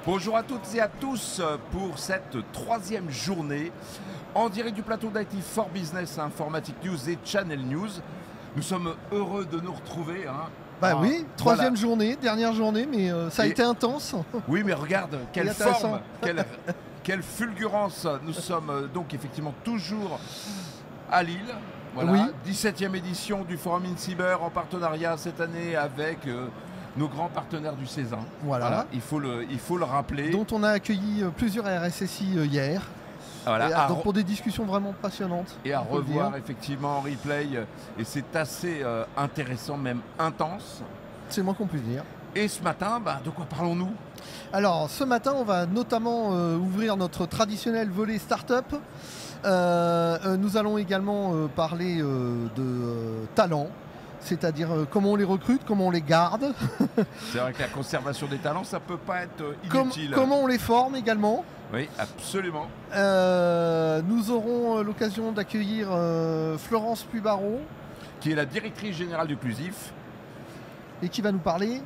Bonjour à toutes et à tous pour cette troisième journée en direct du plateau d'IT for Business, Informatique News et Channel News. Nous sommes heureux de nous retrouver. Bah oui, troisième voilà. journée, dernière journée, mais ça a été intense. Oui, mais regarde, quelle intéressant. forme, quelle fulgurance. Nous sommes donc effectivement toujours à Lille. Voilà, Oui. 17e édition du Forum InCyber en partenariat cette année avec nos grands partenaires du Césin. Voilà. Il faut le rappeler. Dont on a accueilli plusieurs RSSI hier. Voilà, Donc pour des discussions vraiment passionnantes. et à on peut le revoir dire. effectivement en replay. Et c'est assez intéressant, même intense. C'est le moins qu'on puisse dire. Et ce matin, de quoi parlons-nous? Alors ce matin, on va notamment ouvrir notre traditionnel volet start-up. Nous allons également parler de talents, c'est-à-dire comment on les recrute, comment on les garde, C'est vrai que la conservation des talents, ça peut pas être inutile. comment on les forme également. Oui, absolument. Nous aurons l'occasion d'accueillir Florence Pubaro Qui est la directrice générale du Clusif. et qui va nous parler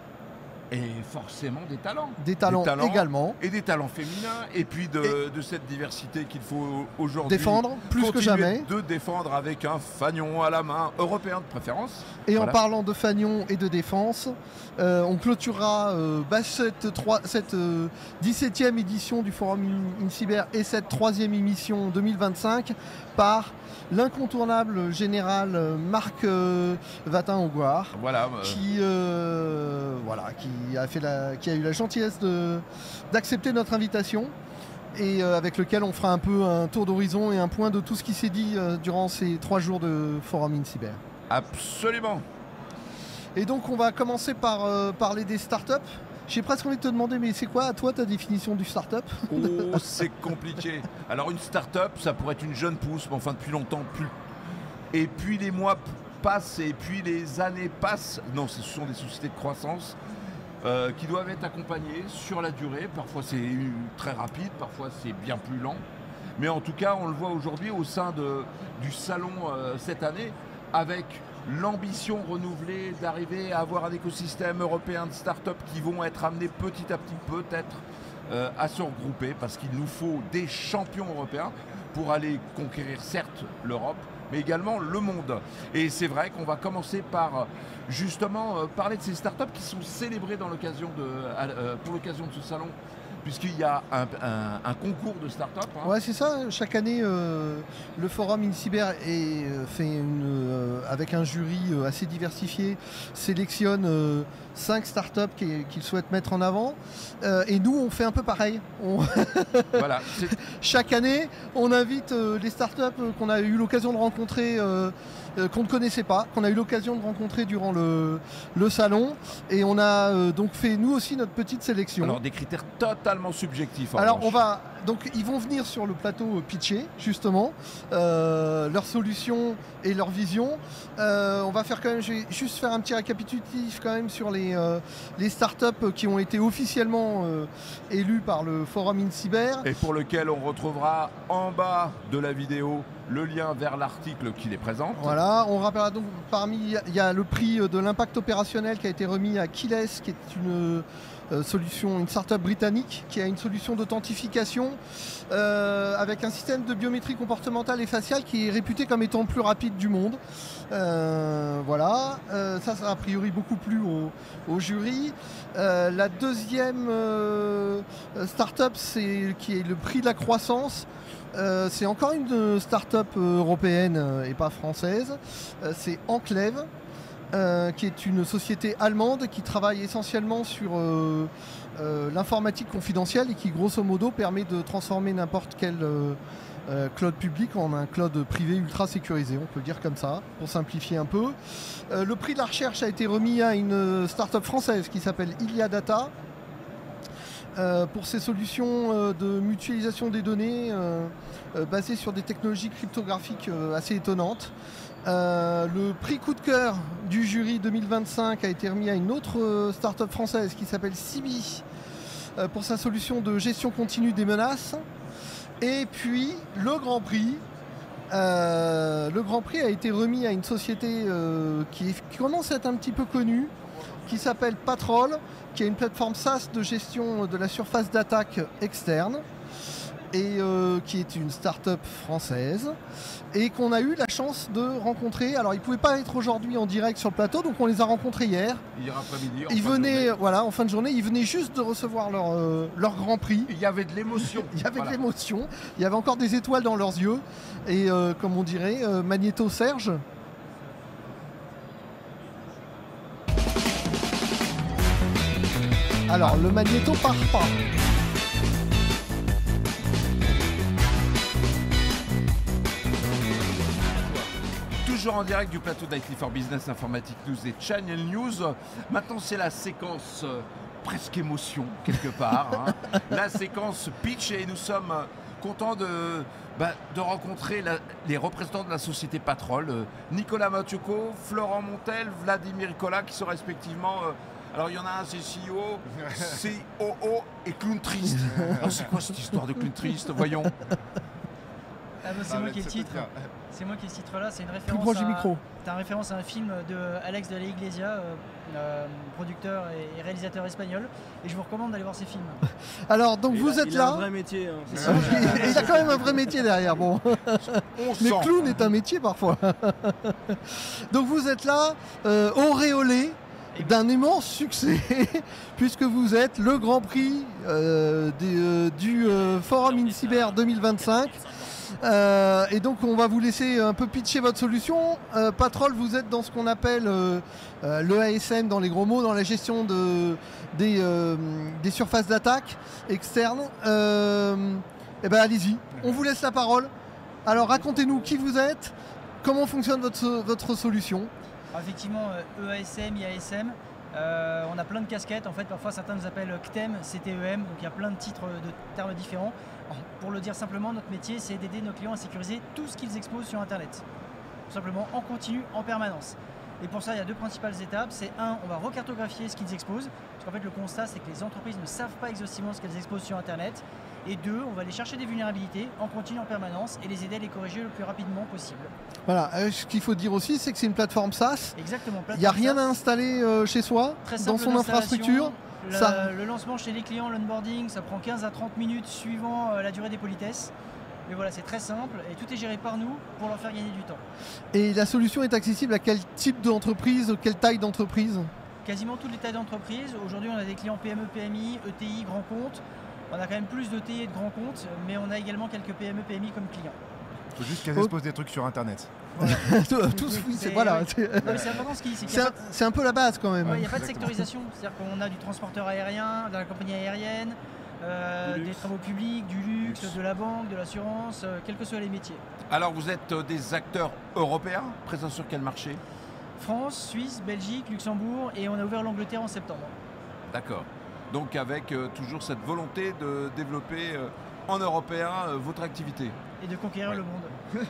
Et forcément des talents. des talents également. Et des talents féminins. Et puis de cette diversité qu'il faut aujourd'hui Défendre plus que continuer jamais. de défendre avec un fanion à la main, européen de préférence. Et Voilà. en parlant de fanion et de défense, on clôturera cette 17e édition du Forum InCyber et cette troisième émission 2025 par l'incontournable général Marc Vatin-Augoire, Voilà. qui a eu la gentillesse d'accepter notre invitation et avec lequel on fera un peu un tour d'horizon et un point de tout ce qui s'est dit durant ces 3 jours de Forum InCyber. Absolument. Et donc on va commencer par parler des startups. J'ai presque envie de te demander, mais c'est quoi à toi ta définition du startup? Oh, c'est compliqué. Alors une start-up, ça pourrait être une jeune pousse, mais enfin depuis longtemps plus. Et puis les mois passent et puis les années passent. Non, ce sont des sociétés de croissance qui doivent être accompagnées sur la durée. Parfois c'est très rapide, parfois c'est bien plus lent. Mais en tout cas, on le voit aujourd'hui au sein du salon cette année, avec l'ambition renouvelée d'arriver à avoir un écosystème européen de start-up qui vont être amenés petit à petit peut-être à se regrouper, parce qu'il nous faut des champions européens pour aller conquérir certes l'Europe, mais également le monde. Et c'est vrai qu'on va commencer par justement parler de ces startups qui sont célébrées pour l'occasion de ce salon, puisqu'il y a un concours de start-up. Ouais, c'est ça. Chaque année, le Forum InCyber avec un jury assez diversifié, sélectionne 5 startups qu'il souhaite mettre en avant. Et nous, on fait un peu pareil. Voilà, Chaque année, on invite les startups qu'on a eu l'occasion de rencontrer, qu'on ne connaissait pas, qu'on a eu l'occasion de rencontrer durant le salon. Et on a donc fait, nous aussi, notre petite sélection. alors des critères totalement subjectifs. en Alors revanche. donc ils vont venir sur le plateau pitcher justement leurs solutions et leur vision. On va faire je vais juste faire un petit récapitulatif quand même sur les startups qui ont été officiellement élues par le Forum InCyber. Et pour lequel on retrouvera en bas de la vidéo le lien vers l'article qui les présente. Voilà, on rappellera donc il y a le prix de l'impact opérationnel qui a été remis à Kiles, qui est une start-up britannique qui a une solution d'authentification avec un système de biométrie comportementale et faciale qui est réputé comme étant le plus rapide du monde. Voilà, ça sera a priori beaucoup plu au jury. La deuxième start-up, qui est le prix de la croissance. C'est encore une start-up européenne et pas française. C'est Enclave. Qui est une société allemande qui travaille essentiellement sur l'informatique confidentielle et qui grosso modo permet de transformer n'importe quel cloud public en un cloud privé ultra sécurisé, on peut le dire comme ça, pour simplifier un peu. Le prix de la recherche a été remis à une start-up française qui s'appelle Ilia Data pour ses solutions de mutualisation des données basées sur des technologies cryptographiques assez étonnantes. Le prix coup de cœur du jury 2025 a été remis à une autre start-up française qui s'appelle Sibi pour sa solution de gestion continue des menaces. Et puis le grand prix Le Grand Prix a été remis à une société qui commence à être un petit peu connue, qui s'appelle Patrol, qui est une plateforme SaaS de gestion de la surface d'attaque externe et qui est une start-up française et qu'on a eu la chance de rencontrer. Alors ils ne pouvaient pas être aujourd'hui en direct sur le plateau, donc on les a rencontrés hier. Hier après-midi, Ils venaient, en fin de journée, ils venaient juste de recevoir leur Grand Prix. Il y avait de l'émotion. Il y avait de l'émotion, il y avait encore des étoiles dans leurs yeux et comme on dirait, Magnéto Serge. Alors le magnéto part pas. Toujours en direct du plateau d'IT for Business, Informatique News et Channel News. Maintenant c'est la séquence presque émotion quelque part. La séquence pitch et nous sommes contents de rencontrer les représentants de la société Patrol, Nicolas Mathieuco, Florent Montel, Vladimir Kola qui sont respectivement... alors il y en a un, c'est CEO, COO et Clown Triste. Alors c'est quoi cette histoire de Clown Triste? Voyons. C'est moi qui ai le titre. C'est moi qui ai ce titre-là. C'est une référence. Plus proche du micro. C'est une référence à un film de Alex de la Iglesia, producteur et réalisateur espagnol. Et je vous recommande d'aller voir ces films. Alors donc vous êtes il là. a un vrai métier. Il a quand même un vrai métier derrière. Bon. Mais clown est un métier parfois. Donc vous êtes là, auréolé d'un immense succès, puisque vous êtes le Grand Prix du Forum InCyber 2025. Et donc on va vous laisser un peu pitcher votre solution. Patrol, vous êtes dans ce qu'on appelle le ASM, dans les gros mots, dans la gestion des surfaces d'attaque externes. Et ben allez-y, on vous laisse la parole. Alors racontez-nous qui vous êtes, comment fonctionne votre solution. Alors, effectivement, EASM, IASM, on a plein de casquettes. En fait, parfois certains nous appellent CTEM, CTEM, donc il y a plein de titres de termes différents. Alors, pour le dire simplement, notre métier, c'est d'aider nos clients à sécuriser tout ce qu'ils exposent sur Internet. Tout simplement, en continu, en permanence. Et pour ça, il y a deux principales étapes. C'est un, on va recartographier ce qu'ils exposent. Parce qu'en fait, le constat, c'est que les entreprises ne savent pas exhaustivement ce qu'elles exposent sur Internet. Et deux, on va aller chercher des vulnérabilités en continu, en permanence, et les aider à les corriger le plus rapidement possible. Voilà, ce qu'il faut dire aussi, c'est que c'est une plateforme SaaS. Exactement. Il n'y a rien à installer chez soi, dans son infrastructure. Le lancement chez les clients, l'onboarding, ça prend 15 à 30 minutes suivant la durée des politesses. Mais voilà, c'est très simple et tout est géré par nous pour leur faire gagner du temps. Et la solution est accessible à quel type d'entreprise, quelle taille d'entreprise? Quasiment toutes les tailles d'entreprise. Aujourd'hui, on a des clients PME, PMI, ETI, grands comptes. On a quand même plus d'ETI et de grands comptes, mais on a également quelques PME, PMI comme clients. Il faut juste qu'elles exposent des trucs sur Internet. Voilà. Tous, oui, c'est voilà. C'est important ce qui c'est un peu la base quand même. Il n'y a pas de sectorisation, c'est-à-dire qu'on a du transporteur aérien, de la compagnie aérienne, des travaux publics, du luxe, de la banque, de l'assurance, quels que soient les métiers. Alors vous êtes des acteurs européens, présents sur quel marché? France, Suisse, Belgique, Luxembourg, et on a ouvert l'Angleterre en septembre. D'accord. Donc avec toujours cette volonté de développer en européen votre activité. Et de conquérir le monde.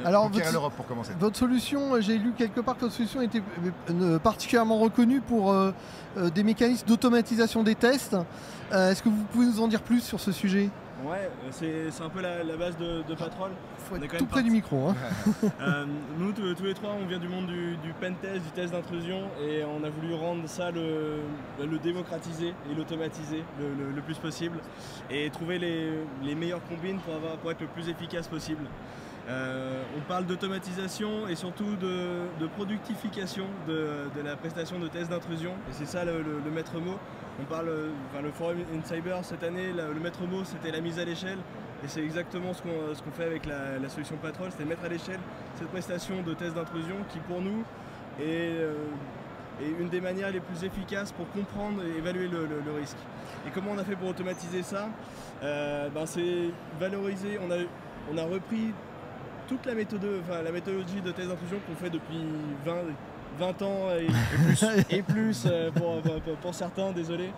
Alors conquérir l'Europe pour commencer. Votre solution, j'ai lu quelque part que votre solution était particulièrement reconnue pour des mécanismes d'automatisation des tests. Est-ce que vous pouvez nous en dire plus sur ce sujet? Ouais, c'est un peu la base de Patrol. Il faut être tout près du micro. Nous, tous les trois, on vient du monde du pentest, du test d'intrusion, et on a voulu rendre ça, le démocratiser et l'automatiser le plus possible, et trouver les meilleures combines pour être le plus efficace possible. On parle d'automatisation et surtout de productification de la prestation de test d'intrusion, et c'est ça le maître mot. On parle, le Forum InCyber cette année, le maître mot c'était la mise à l'échelle, et c'est exactement ce qu'on fait avec la solution Patrol, c'est mettre à l'échelle cette prestation de test d'intrusion qui pour nous est une des manières les plus efficaces pour comprendre et évaluer le risque. Et comment on a fait pour automatiser ça? C'est valoriser, on a repris toute la méthodologie de test d'intrusion qu'on fait depuis 20 ans et plus pour certains, désolé.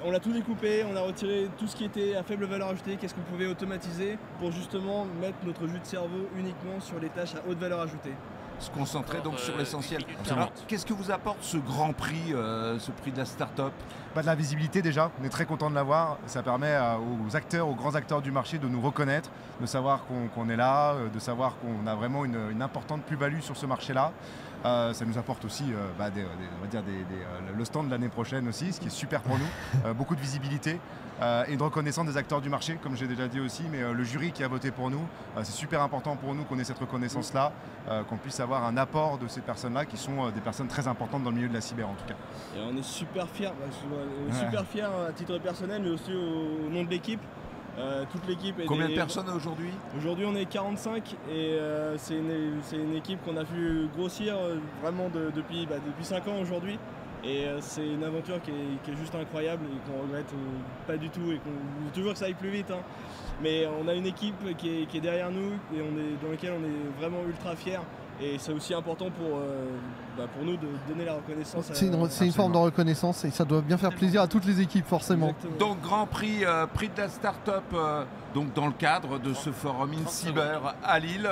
On a tout découpé, on a retiré tout ce qui était à faible valeur ajoutée, qu'est-ce qu'on pouvait automatiser pour justement mettre notre jus de cerveau uniquement sur les tâches à haute valeur ajoutée. se concentrer donc sur l'essentiel. Absolument. Qu'est-ce que vous apporte ce Grand Prix, ce prix de la start-up? Pas de la visibilité déjà, on est très content de l'avoir. Ça permet aux acteurs, aux grands acteurs du marché de nous reconnaître, de savoir qu'on est là, de savoir qu'on a vraiment une importante plus-value sur ce marché-là. Ça nous apporte aussi on va dire le stand de l'année prochaine aussi, ce qui est super pour nous. Beaucoup de visibilité et une reconnaissance des acteurs du marché, comme j'ai déjà dit aussi. Mais le jury qui a voté pour nous, c'est super important pour nous qu'on ait cette reconnaissance-là, qu'on puisse avoir un apport de ces personnes-là qui sont des personnes très importantes dans le milieu de la cyber en tout cas. Et on est super fiers, super fiers à titre personnel, mais aussi au nom de l'équipe. Toute l'équipe. Combien de personnes aujourd'hui? Aujourd'hui, on est 45 et c'est une équipe qu'on a vu grossir vraiment depuis 5 ans aujourd'hui. Et c'est une aventure qui est juste incroyable et qu'on regrette pas du tout et qu'on veut toujours que ça aille plus vite. Hein. Mais on a une équipe qui est derrière nous et dans laquelle on est vraiment ultra fiers. Et c'est aussi important pour nous de donner la reconnaissance. C'est une forme de reconnaissance et ça doit bien faire plaisir à toutes les équipes forcément. Exactement. Donc Grand Prix, prix de la start-up donc dans le cadre de ce forum InCyber à Lille.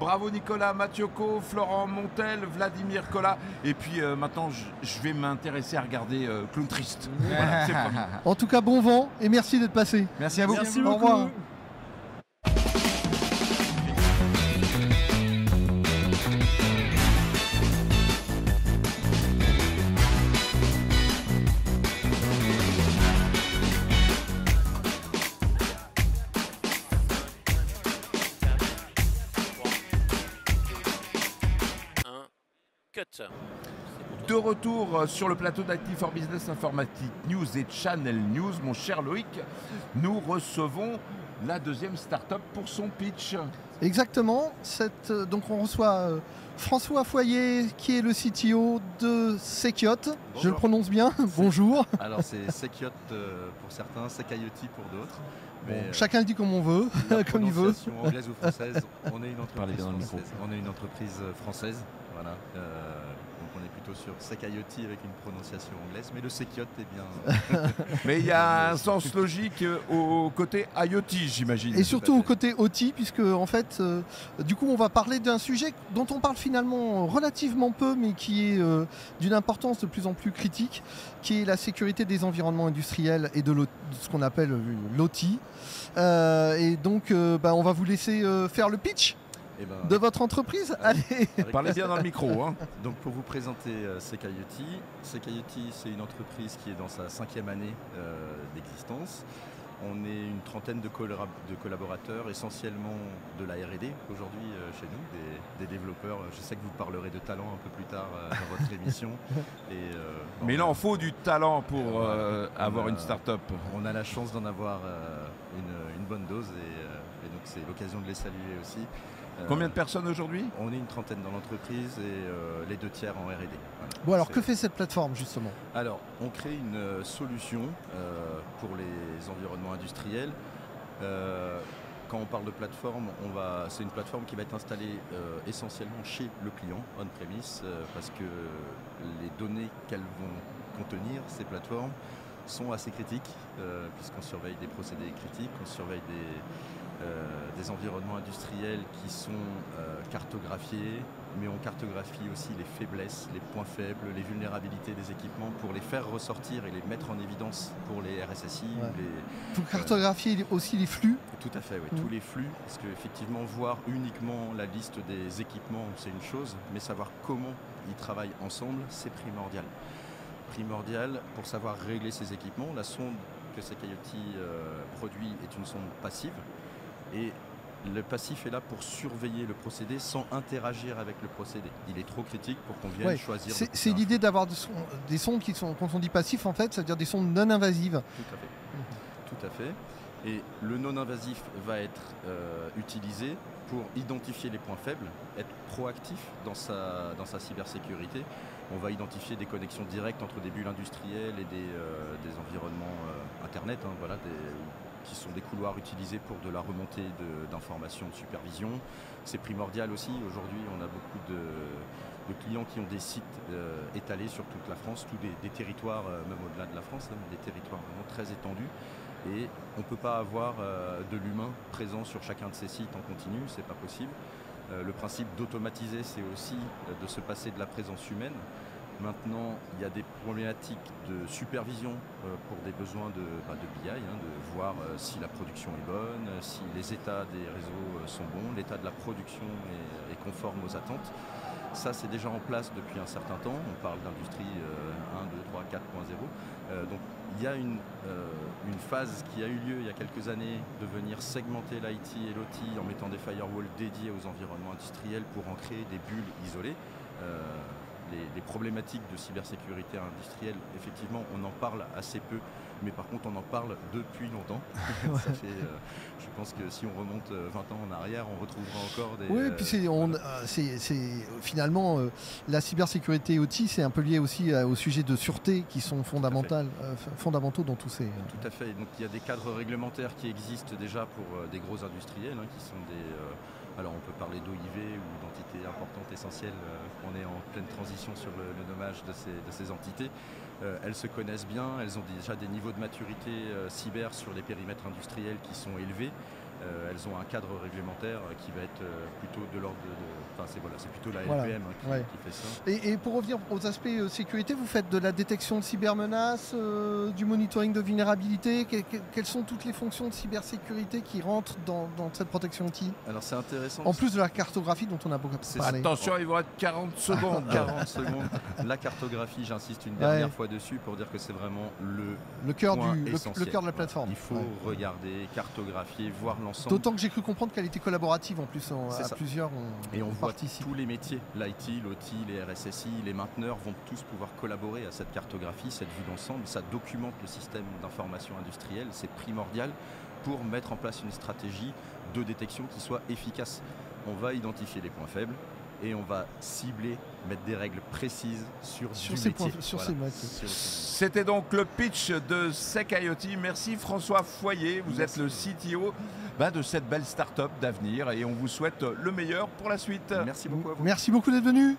Bravo Nicolas Mathioko, Florent Montel, Vladimir Collat. Et puis maintenant je vais m'intéresser à regarder Clown Triste. Voilà, c'est promis. En tout cas, bon vent et merci d'être passé. Merci à vous. Merci Au beaucoup. revoir. De retour sur le plateau d'Active for Business Informatique News et Channel News, mon cher Loïc, nous recevons la deuxième start-up pour son pitch. Exactement. Donc on reçoit François Foyer qui est le CTO de Sekiot. Je le prononce bien. Bonjour. Alors c'est Sekiot pour certains, Sekayoti pour d'autres. Mais Chacun le dit comme on veut, la comme il veut. prononciation anglaise ou française, on est une Parlez entreprise bien dans le micro. française. On est une entreprise française, voilà. Donc on est plutôt sur Sekayoti avec une prononciation anglaise, mais le Sekiot est bien. Mais il y a un sens logique au côté IoT, j'imagine. Et surtout au côté OT, puisque en fait, du coup, on va parler d'un sujet dont on parle finalement relativement peu, mais qui est d'une importance de plus en plus critique, qui est la sécurité des environnements industriels et de ce qu'on appelle l'OT. Et donc, on va vous laisser faire le pitch Eh ben, de votre entreprise. Allez. avec Parlez plaisir. bien dans le micro. Hein. Donc pour vous présenter Sekayoti, Sekayoti c'est une entreprise qui est dans sa 5e année d'existence. On est une trentaine de collaborateurs, essentiellement de la R&D aujourd'hui chez nous, des développeurs. Je sais que vous parlerez de talent un peu plus tard dans votre émission. Mais il en faut du talent pour avoir on a- une start-up. On a la chance d'en avoir une bonne dose et donc c'est l'occasion de les saluer aussi. Combien de personnes aujourd'hui? On est une trentaine dans l'entreprise et les 2 tiers en R&D. Voilà. Bon, alors C'est- que fait cette plateforme justement? Alors, on crée une solution pour les environnements industriels. Quand on parle de plateforme, c'est une plateforme qui va être installée essentiellement chez le client, on-premise, parce que les données qu'elles vont contenir, ces plateformes, sont assez critiques, puisqu'on surveille des procédés critiques, on surveille des environnements industriels qui sont cartographiés, mais on cartographie aussi les faiblesses, les points faibles, les vulnérabilités des équipements pour les faire ressortir et les mettre en évidence pour les RSSI. Ouais. Ou les... Vous cartographiez aussi les flux. Tout à fait, oui, tous les flux, parce qu'effectivement, voir uniquement la liste des équipements, c'est une chose, mais savoir comment ils travaillent ensemble, c'est primordial. Primordial pour savoir régler ces équipements. La sonde que Sekayoti produit est une sonde passive, et le passif est là pour surveiller le procédé sans interagir avec le procédé. Il est trop critique pour qu'on vienne Ouais, choisir. de c'est couper un l'idée d'avoir des sondes qui sont, quand on dit passif, en fait, ça veut dire des sondes non invasives. Tout à fait. Tout à fait. Et le non-invasif va être utilisé pour identifier les points faibles, être proactif dans sa cybersécurité. On va identifier des connexions directes entre des bulles industrielles et des environnements Internet, hein, voilà, qui sont des couloirs utilisés pour de la remontée d'informations de supervision. C'est primordial aussi. Aujourd'hui, on a beaucoup de clients qui ont des sites étalés sur toute la France, tous des territoires, même au-delà de la France, hein, des territoires vraiment très étendus. Et on ne peut pas avoir de l'humain présent sur chacun de ces sites en continu, c'est pas possible. Le principe d'automatiser, c'est aussi de se passer de la présence humaine. Maintenant, il y a des problématiques de supervision pour des besoins de BI, de voir si la production est bonne, si les états des réseaux sont bons, l'état de la production est conforme aux attentes. Ça, c'est déjà en place depuis un certain temps. On parle d'industrie 1, 2, 3, 4.0. Donc, il y a une phase qui a eu lieu il y a quelques années de venir segmenter l'IT et l'OT en mettant des firewalls dédiés aux environnements industriels pour en créer des bulles isolées. Les problématiques de cybersécurité industrielle, effectivement, on en parle assez peu, mais par contre, on en parle depuis longtemps. Ça fait, je pense que si on remonte 20 ans en arrière, on retrouvera encore des... Oui, et puis finalement, la cybersécurité OT, c'est un peu lié aussi au sujet de sûreté qui sont fondamentaux dans tous ces... Tout à fait. Donc, il y a des cadres réglementaires qui existent déjà pour des gros industriels, qui sont des... alors on peut parler d'OIV ou d'entités importantes, essentielles. On est en pleine transition sur le nommage de ces entités. Elles se connaissent bien, elles ont déjà des niveaux de maturité cyber sur les périmètres industriels qui sont élevés. Elles ont un cadre réglementaire qui va être plutôt de l'ordre Enfin, c'est plutôt la LPM qui fait ça. Et pour revenir aux aspects sécurité, vous faites de la détection de cybermenaces, du monitoring de vulnérabilité. Quelles sont toutes les fonctions de cybersécurité qui rentrent dans cette protection outil? Alors c'est intéressant. En plus de la cartographie dont on a beaucoup parlé. Attention, il va être 40 secondes. 40 secondes. La cartographie, j'insiste une dernière fois dessus pour dire que c'est vraiment le cœur essentiel. Le cœur de la plateforme. Il faut regarder, cartographier, voir l'ensemble. D'autant que j'ai cru comprendre qu'elle était collaborative en plus, à plusieurs. Et on voit tous les métiers, l'IT, l'OT, les RSSI, les mainteneurs vont tous pouvoir collaborer à cette cartographie, cette vue d'ensemble. Ça documente le système d'information industrielle, c'est primordial pour mettre en place une stratégie de détection qui soit efficace. On va identifier les points faibles et on va cibler, mettre des règles précises sur ces métiers. C'était donc le pitch de SecIoT. Merci François Foyer, vous êtes le CTO de cette belle start-up d'avenir et on vous souhaite le meilleur pour la suite. Merci beaucoup à vous. Merci beaucoup d'être venu.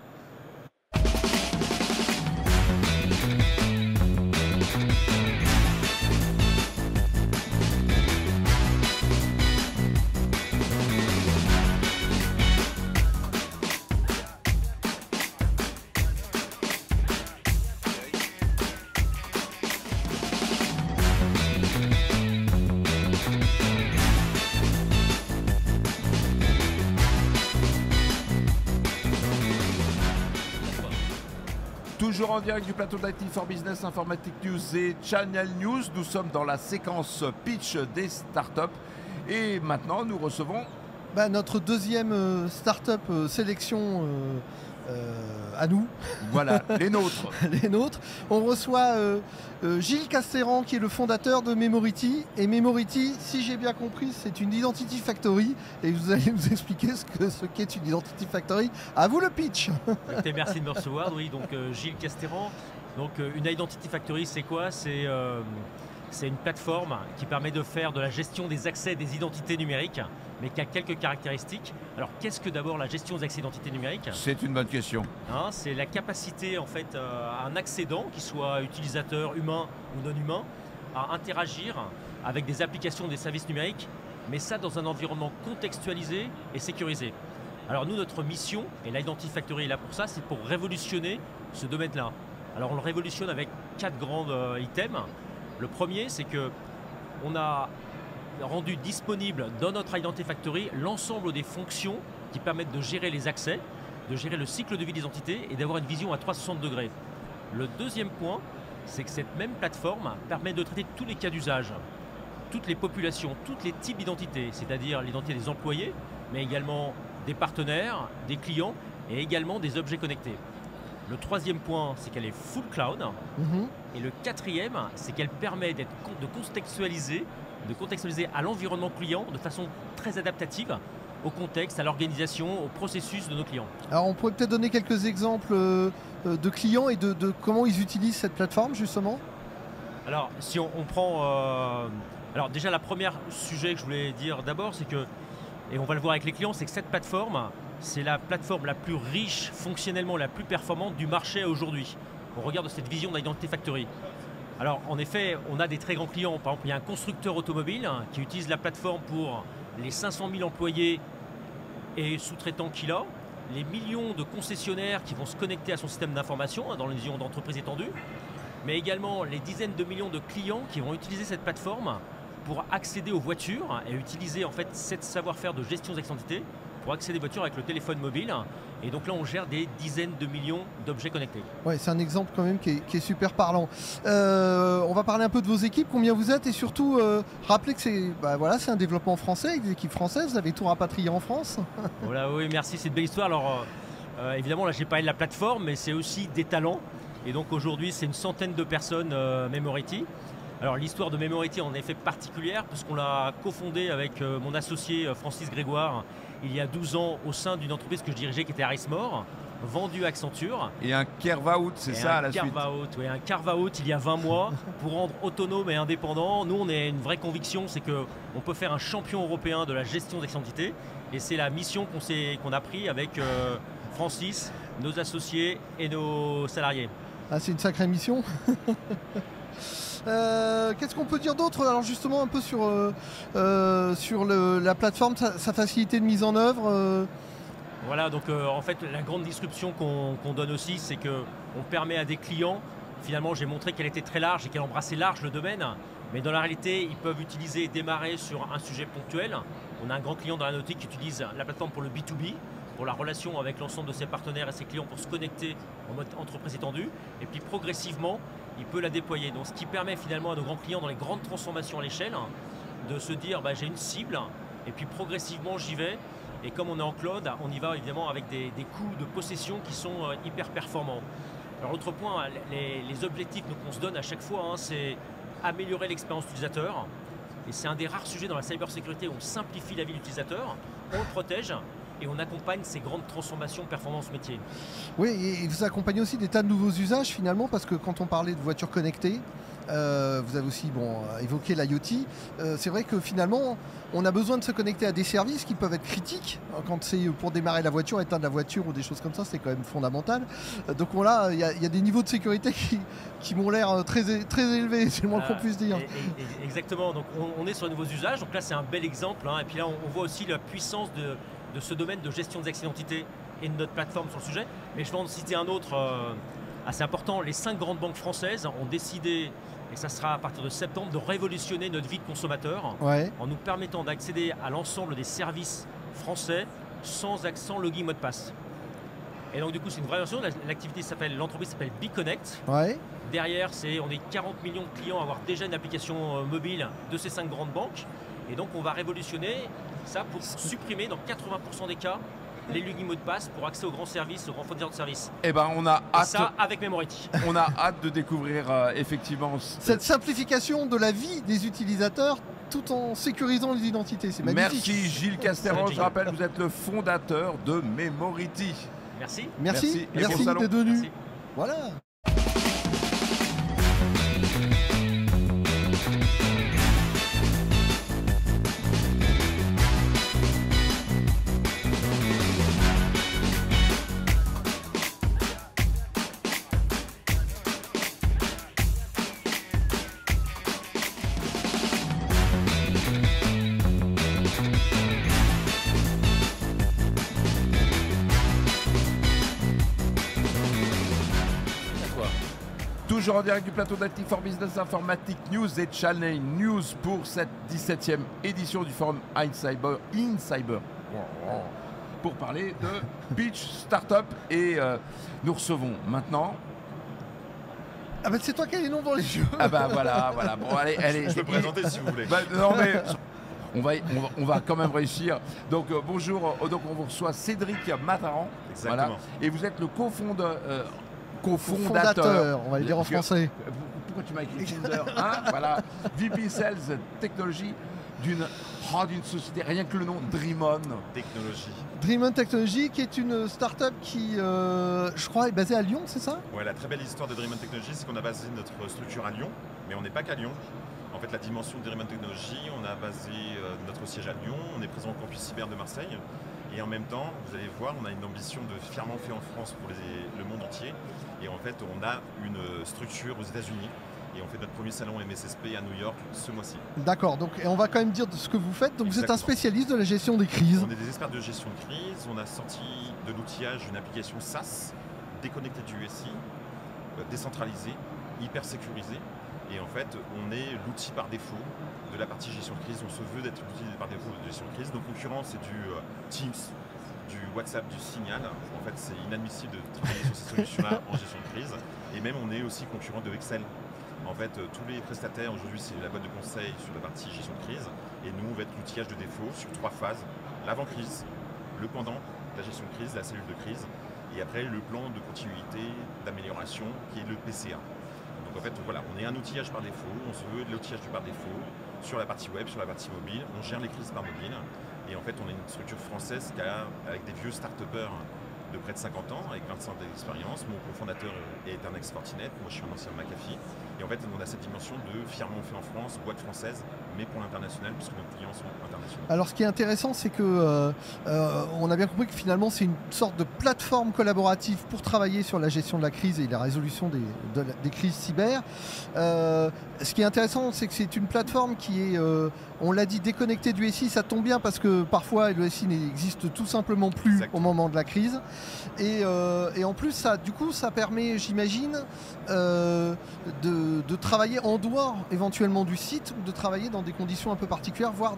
Toujours en direct du plateau d'IT for Business, Informatique News et Channel News. Nous sommes dans la séquence pitch des startups. Et maintenant, nous recevons... notre deuxième startup sélection à nous. Voilà, les nôtres. Les nôtres. On reçoit Gilles Castéran qui est le fondateur de Memority. Et Memority, si j'ai bien compris, c'est une Identity Factory. Et vous allez nous expliquer ce qu'est une Identity Factory. À vous le pitch. Merci de me recevoir. Oui, donc Gilles Castéran. Donc une Identity Factory, c'est quoi? C'est une plateforme qui permet de faire de la gestion des accès des identités numériques, mais qui a quelques caractéristiques. Alors, qu'est-ce que d'abord la gestion des accès d'identité numérique? C'est une bonne question. C'est la capacité, en fait, à un accédant, qu'il soit utilisateur humain ou non humain, à interagir avec des applications des services numériques, mais ça dans un environnement contextualisé et sécurisé. Alors nous, notre mission, et l'Identity Factory est là pour ça, c'est pour révolutionner ce domaine-là. Alors on le révolutionne avec 4 grands items. Le premier, c'est qu'on a rendu disponible dans notre Identity Factory l'ensemble des fonctions qui permettent de gérer les accès, de gérer le cycle de vie des entités et d'avoir une vision à 360 degrés. Le deuxième point, c'est que cette même plateforme permet de traiter tous les cas d'usage, toutes les populations, tous les types d'identités, c'est-à-dire l'identité des employés, mais également des partenaires, des clients et également des objets connectés. Le troisième point, c'est qu'elle est full cloud. Et le quatrième, c'est qu'elle permet de contextualiser à l'environnement client de façon très adaptative au contexte, à l'organisation, au processus de nos clients. Alors on pourrait peut-être donner quelques exemples de clients et de comment ils utilisent cette plateforme justement. Alors si on prend... alors déjà la première sujet que je voulais dire d'abord, c'est que, et on va le voir avec les clients, c'est que cette plateforme, c'est la plateforme la plus riche, fonctionnellement la plus performante du marché aujourd'hui. On regarde cette vision d'Identity Factory. Alors en effet, on a des très grands clients. Par exemple, il y a un constructeur automobile qui utilise la plateforme pour les 500 000 employés et sous-traitants qu'il a, les millions de concessionnaires qui vont se connecter à son système d'information dans les visions d'entreprise étendues, mais également les dizaines de millions de clients qui vont utiliser cette plateforme pour accéder aux voitures et utiliser en fait cette savoir-faire de gestion des accidentité pour accéder aux voitures avec le téléphone mobile. Et donc là, on gère des dizaines de millions d'objets connectés. Ouais, c'est un exemple quand même qui est super parlant. On va parler un peu de vos équipes, combien vous êtes et surtout rappeler que c'est un développement français avec des équipes françaises, vous avez tout rapatrié en France. Voilà, oui, merci, c'est une belle histoire. Alors évidemment, là, j'ai parlé de la plateforme, mais c'est aussi des talents. Et donc aujourd'hui, c'est une centaine de personnes Memority. Alors l'histoire de Memority en effet particulière, puisqu'on l'a cofondée avec mon associé Francis Grégoire il y a 12 ans au sein d'une entreprise que je dirigeais qui était Harrismore, vendue à Accenture. Et un carve-out, c'est ça à la suite. Un carve-out il y a 20 mois pour rendre autonome et indépendant. Nous, on a une vraie conviction, c'est qu'on peut faire un champion européen de la gestion d'accidentité. Et c'est la mission qu'on a pris avec Francis, nos associés et nos salariés. Ah, c'est une sacrée mission. Qu'est-ce qu'on peut dire d'autre? Alors justement un peu sur la plateforme, sa facilité de mise en œuvre. Voilà, donc en fait la grande disruption qu'on donne aussi, c'est qu'on permet à des clients, finalement j'ai montré qu'elle était très large et qu'elle embrassait large le domaine, mais dans la réalité ils peuvent utiliser et démarrer sur un sujet ponctuel. On a un grand client dans l'aéronautique qui utilise la plateforme pour le B2B, pour la relation avec l'ensemble de ses partenaires et ses clients pour se connecter en mode entreprise étendue, et puis progressivement il peut la déployer. Donc ce qui permet finalement à nos grands clients dans les grandes transformations à l'échelle de se dire j'ai une cible et puis progressivement j'y vais. Et comme on est en cloud, on y va évidemment avec des coûts de possession qui sont hyper performants. Alors l'autre point, les objectifs qu'on se donne à chaque fois, c'est améliorer l'expérience utilisateur. Et c'est un des rares sujets dans la cybersécurité où on simplifie la vie de l'utilisateur, on le protège et on accompagne ces grandes transformations performance métier. Oui, et vous accompagnez aussi des tas de nouveaux usages finalement, parce que quand on parlait de voitures connectées, vous avez aussi évoqué l'IoT. C'est vrai que finalement, on a besoin de se connecter à des services qui peuvent être critiques. Quand c'est pour démarrer la voiture, éteindre la voiture ou des choses comme ça, c'est quand même fondamental. Donc voilà, il y a des niveaux de sécurité qui m'ont l'air très élevés, c'est le moins qu'on puisse dire. Exactement, donc on est sur de nouveaux usages. Donc là, c'est un bel exemple. Et puis là, on voit aussi la puissance de ce domaine de gestion des accidentités et de notre plateforme sur le sujet. Mais je vais en citer un autre assez important. Les 5 grandes banques françaises ont décidé, et ça sera à partir de septembre, de révolutionner notre vie de consommateur en nous permettant d'accéder à l'ensemble des services français sans accent, login, mot de passe. Et donc du coup, c'est une vraie version. L'entreprise s'appelle BeConnect. Derrière, on est 40 millions de clients à avoir déjà une application mobile de ces 5 grandes banques. Et donc on va révolutionner ça pour supprimer dans 80% des cas les logins mots de passe pour accès aux grands services, aux grands fournisseurs de services. Eh ben on a hâte. Ça avec Memority. On a hâte de découvrir effectivement cette simplification de la vie des utilisateurs tout en sécurisant les identités. C'est magnifique. Merci Gilles Castéran. Je rappelle, vous êtes le fondateur de Memority. Merci. Merci bon salon. d'être venu. Merci. Voilà. Toujours en direct du plateau d'Active for Business Informatique News et Channel News pour cette 17e édition du forum InCyber pour parler de Beach Startup. Et nous recevons maintenant... Ah bah c'est toi qui as les noms dans les yeux. Ah bah voilà. Bon, allez. Je peux présenter si vous voulez. Non mais... On va quand même réussir. Donc bonjour, donc on vous reçoit Cédric Mataran. Exactement. Voilà. Et vous êtes le cofondateur, on va le dire en français. Pourquoi tu m'as écrit founder Voilà. VP Sales Technology d'une société, rien que le nom, Dreamon Technology. Dreamon Technology, qui est une start-up qui, je crois, est basée à Lyon, c'est ça? Ouais, la très belle histoire de Dreamon Technology, c'est qu'on a basé notre structure à Lyon, mais on n'est pas qu'à Lyon. En fait, la dimension de Dreamon Technology, on a basé notre siège à Lyon, on est présent au campus cyber de Marseille. Et en même temps, vous allez voir, on a une ambition de fièrement fait en France pour le monde entier. Et en fait, on a une structure aux États-Unis. Et on fait notre premier salon MSSP à New York ce mois-ci. D'accord, donc et on va quand même dire de ce que vous faites. Donc vous êtes un Exactement. spécialiste de la gestion des crises. On est des experts de gestion de crise. On a sorti de l'outillage une application SaaS déconnectée du SI, décentralisée, hyper sécurisée. Et en fait, on est l'outil par défaut de la partie gestion de crise. On se veut d'être l'outil par défaut de gestion de crise. Nos concurrents, c'est du Teams, du WhatsApp, du Signal. En fait, c'est inadmissible de travailler sur ces solutions-là en gestion de crise. Et même, on est aussi concurrent de Excel. En fait, tous les prestataires, aujourd'hui, c'est la boîte de conseil sur la partie gestion de crise. Et nous, on va être l'outillage de défaut sur 3 phases. L'avant-crise, le pendant, la gestion de crise, la cellule de crise. Et après, le plan de continuité, d'amélioration, qui est le PCA. Donc en fait, voilà, on est un outillage par défaut. On se veut de l'outillage du par défaut sur la partie web, sur la partie mobile. On gère les crises par mobile. Et en fait, on est une structure française avec des vieux start-upers de près de 50 ans, avec 25 ans d'expérience. Mon cofondateur est un ex-Fortinet, moi je suis un ancien McAfee. Et en fait, on a cette dimension de fièrement fait en France, boîte française, mais pour l'international, puisque nos clients sont internationaux. Alors ce qui est intéressant, c'est que on a bien compris que finalement c'est une sorte de plateforme collaborative pour travailler sur la gestion de la crise et la résolution des crises cyber. Ce qui est intéressant, c'est que c'est une plateforme qui est, on l'a dit, déconnectée du SI. Ça tombe bien parce que parfois le SI n'existe tout simplement plus au moment de la crise. Et en plus, ça permet, j'imagine, de travailler en dehors éventuellement du site, ou de travailler dans des conditions un peu particulières, voire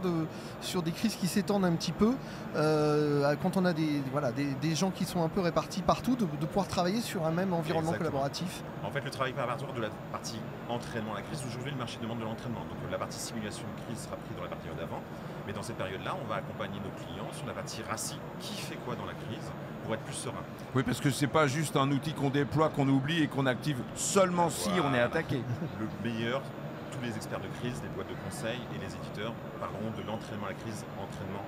sur des crises qui s'étendent un petit peu. Quand on a des gens qui sont un peu répartis partout, de pouvoir travailler sur un même environnement collaboratif. En fait, le travail préparatoire de la partie entraînement à la crise, aujourd'hui le marché demande de l'entraînement. Donc la partie simulation de crise sera prise dans la période d'avant. Mais dans cette période-là, on va accompagner nos clients sur la partie RACI, qui fait quoi dans la crise, pour être plus serein. Oui, parce que c'est pas juste un outil qu'on déploie, qu'on oublie et qu'on active seulement si on est attaqué. Le meilleur, tous les experts de crise, les boîtes de conseil et les éditeurs parleront de l'entraînement à la crise, entraînement.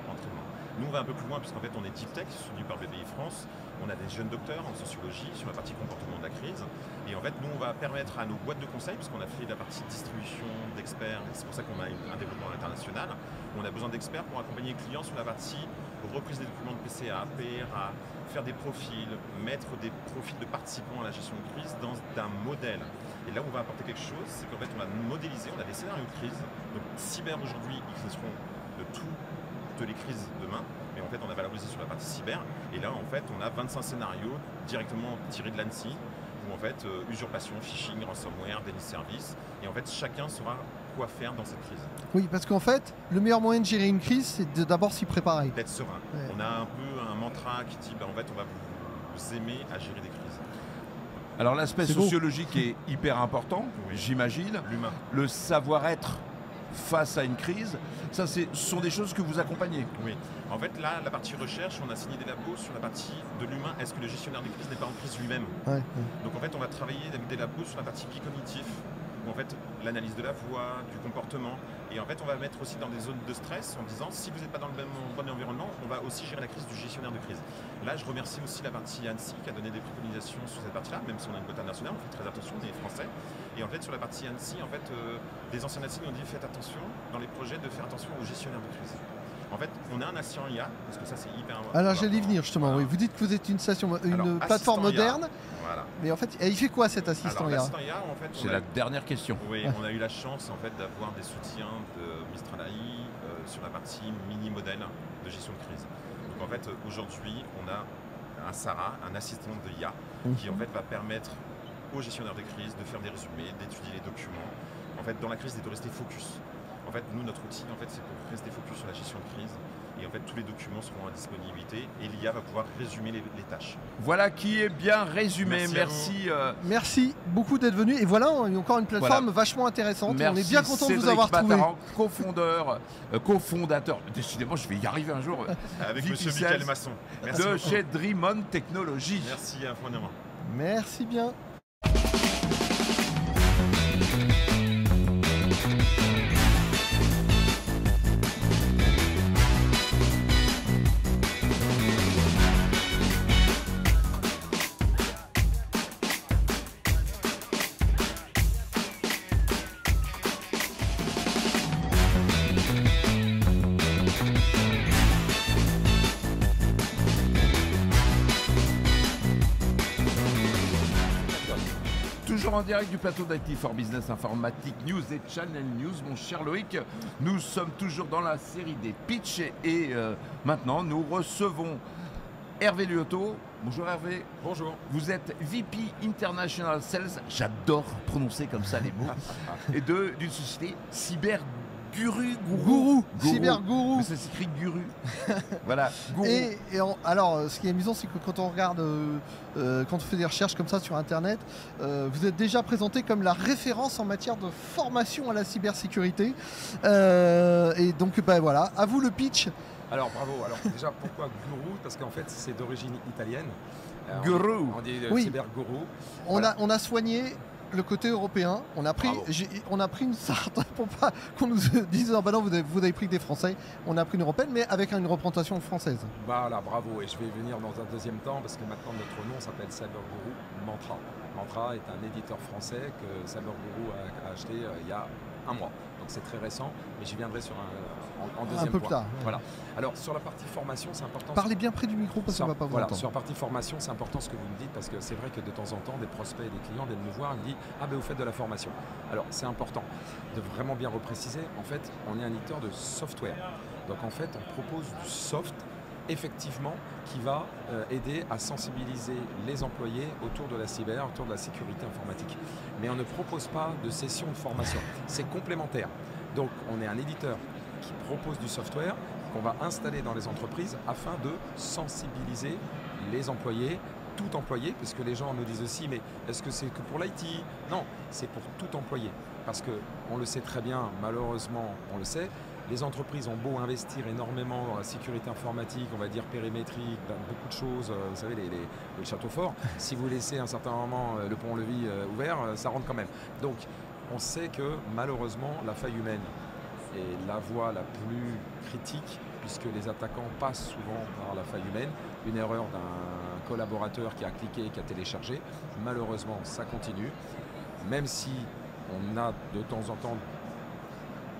Nous, on va un peu plus loin, puisqu'en fait, on est Deep Tech, soutenu par BPI France. On a des jeunes docteurs en sociologie sur la partie comportement de la crise. Et en fait, nous, on va permettre à nos boîtes de conseil, puisqu'on a fait la partie distribution d'experts, c'est pour ça qu'on a un développement international, on a besoin d'experts pour accompagner les clients sur la partie reprise des documents de PCA, PRA, faire des profils, mettre des profils de participants à la gestion de crise dans un modèle. Et là où on va apporter quelque chose, c'est qu'en fait, on va modéliser, on a des scénarios de crise. Donc, cyber aujourd'hui, ils seront de toutes les crises demain, mais en fait on a valorisé sur la partie cyber, et là en fait on a 25 scénarios directement tirés de l'ANSSI, où en fait usurpation, phishing, ransomware, déni de service, et en fait chacun saura quoi faire dans cette crise. Oui, parce qu'en fait le meilleur moyen de gérer une crise, c'est d'abord s'y préparer. D'être serein. Ouais. On a un peu un mantra qui dit en fait on va vous aimer à gérer des crises. Alors l'aspect sociologique est hyper important, j'imagine. L'humain. Le savoir-être face à une crise, ça ce sont des choses que vous accompagnez. Oui, en fait là, la partie recherche, on a signé des labos sur la partie de l'humain. Est-ce que le gestionnaire de crise n'est pas en crise lui-même? Donc en fait, on va travailler avec des labos sur la partie bicognitif, où en fait l'analyse de la voix, du comportement, et en fait on va mettre aussi dans des zones de stress en disant si vous n'êtes pas dans le bon environnement, on va aussi gérer la crise du gestionnaire de crise. Là, je remercie aussi la partie ANSSI qui a donné des préconisations sur cette partie-là, même si on a une boîte internationale, on fait très attention, on est français. Et en fait, sur la partie ANSSI, en fait, des anciens ANSSI nous ont dit faites attention dans les projets de faire attention aux gestionnaires de crise. En fait, on a un assistant IA, parce que ça c'est hyper important. Alors j'allais y venir justement, oui. Vous dites que vous êtes une plateforme moderne, voilà. Mais en fait, il fait quoi cet assistant IA? L'assistant IA, en fait, c'est la dernière question. Oui, on a eu la chance en fait d'avoir des soutiens de Mistral AI sur la partie mini-modèle de gestion de crise. Donc en fait, aujourd'hui, on a un SARA, un assistant de IA, qui en fait va permettre aux gestionnaires de crise de faire des résumés, d'étudier les documents. En fait, dans la crise, de rester focus. En fait, nous, notre outil, en fait, c'est pour rester focus sur la gestion de crise. Et en fait, tous les documents seront à disponibilité et l'IA va pouvoir résumer les tâches. Voilà qui est bien résumé. Merci. Merci beaucoup d'être venu. Et voilà, encore une plateforme vachement intéressante. Merci, on est bien content de vous avoir Mataran, cofondateur. Décidément, je vais y arriver un jour. Avec monsieur Michael Masson. Merci de chez Dreamon Technologies. Merci infiniment. Merci bien. toujours en direct du plateau d'IT for Business Informatique News et Channel News, mon cher Loïc. Nous sommes toujours dans la série des pitchs et maintenant nous recevons Hervé Liotto. Bonjour Hervé. Bonjour. Vous êtes VP International Sales, j'adore prononcer comme ça les mots, et d'une société Gourou. Cybergourou. Mais ça s'écrit Guru. Voilà, Gourou. Alors, ce qui est amusant, c'est que quand on regarde, quand on fait des recherches comme ça sur Internet, vous êtes déjà présenté comme la référence en matière de formation à la cybersécurité. Et donc, voilà, à vous le pitch. Alors bravo. Alors déjà pourquoi Gourou? Parce qu'en fait c'est d'origine italienne. Gourou. On dit Oui. cybergourou. On a soigné le côté européen. On a pris une start pour pas qu'on nous dise non, vous avez pris que des Français. On a pris une européenne, mais avec une représentation française. Voilà, bravo. Et je vais venir dans un deuxième temps parce que maintenant notre nom s'appelle Cybergourou Mantra. Mantra est un éditeur français que Cybergourou a acheté il y a un mois. Donc c'est très récent, mais j'y viendrai sur en deuxième un peu point. plus tard. Voilà. Alors sur la partie formation, c'est important. Parlez bien près du micro parce qu'on va pas vous entendre. Sur la partie formation, c'est important ce que vous me dites parce que c'est vrai que de temps en temps, des prospects et des clients viennent nous voir et me disent « Ah ben vous faites de la formation ». Alors c'est important de vraiment bien repréciser. En fait, on est un éditeur de software. Donc en fait, on propose du soft effectivement qui va aider à sensibiliser les employés autour de la cyber, autour de la sécurité informatique. Mais on ne propose pas de session de formation. C'est complémentaire. Donc on est un éditeur qui propose du software qu'on va installer dans les entreprises afin de sensibiliser les employés, tout employé, parce que les gens nous disent aussi, mais est-ce que c'est que pour l'IT? Non, c'est pour tout employé. Parce qu'on le sait très bien, malheureusement, on le sait, les entreprises ont beau investir énormément dans la sécurité informatique, on va dire périmétrique, dans beaucoup de choses, vous savez, le château fort, si vous laissez à un certain moment le pont-levis ouvert, ça rentre quand même. Donc, on sait que malheureusement, la faille humaine est la voie la plus critique, puisque les attaquants passent souvent par la faille humaine. Une erreur d'un collaborateur qui a cliqué, qui a téléchargé, malheureusement, ça continue. Même si on a de temps en temps,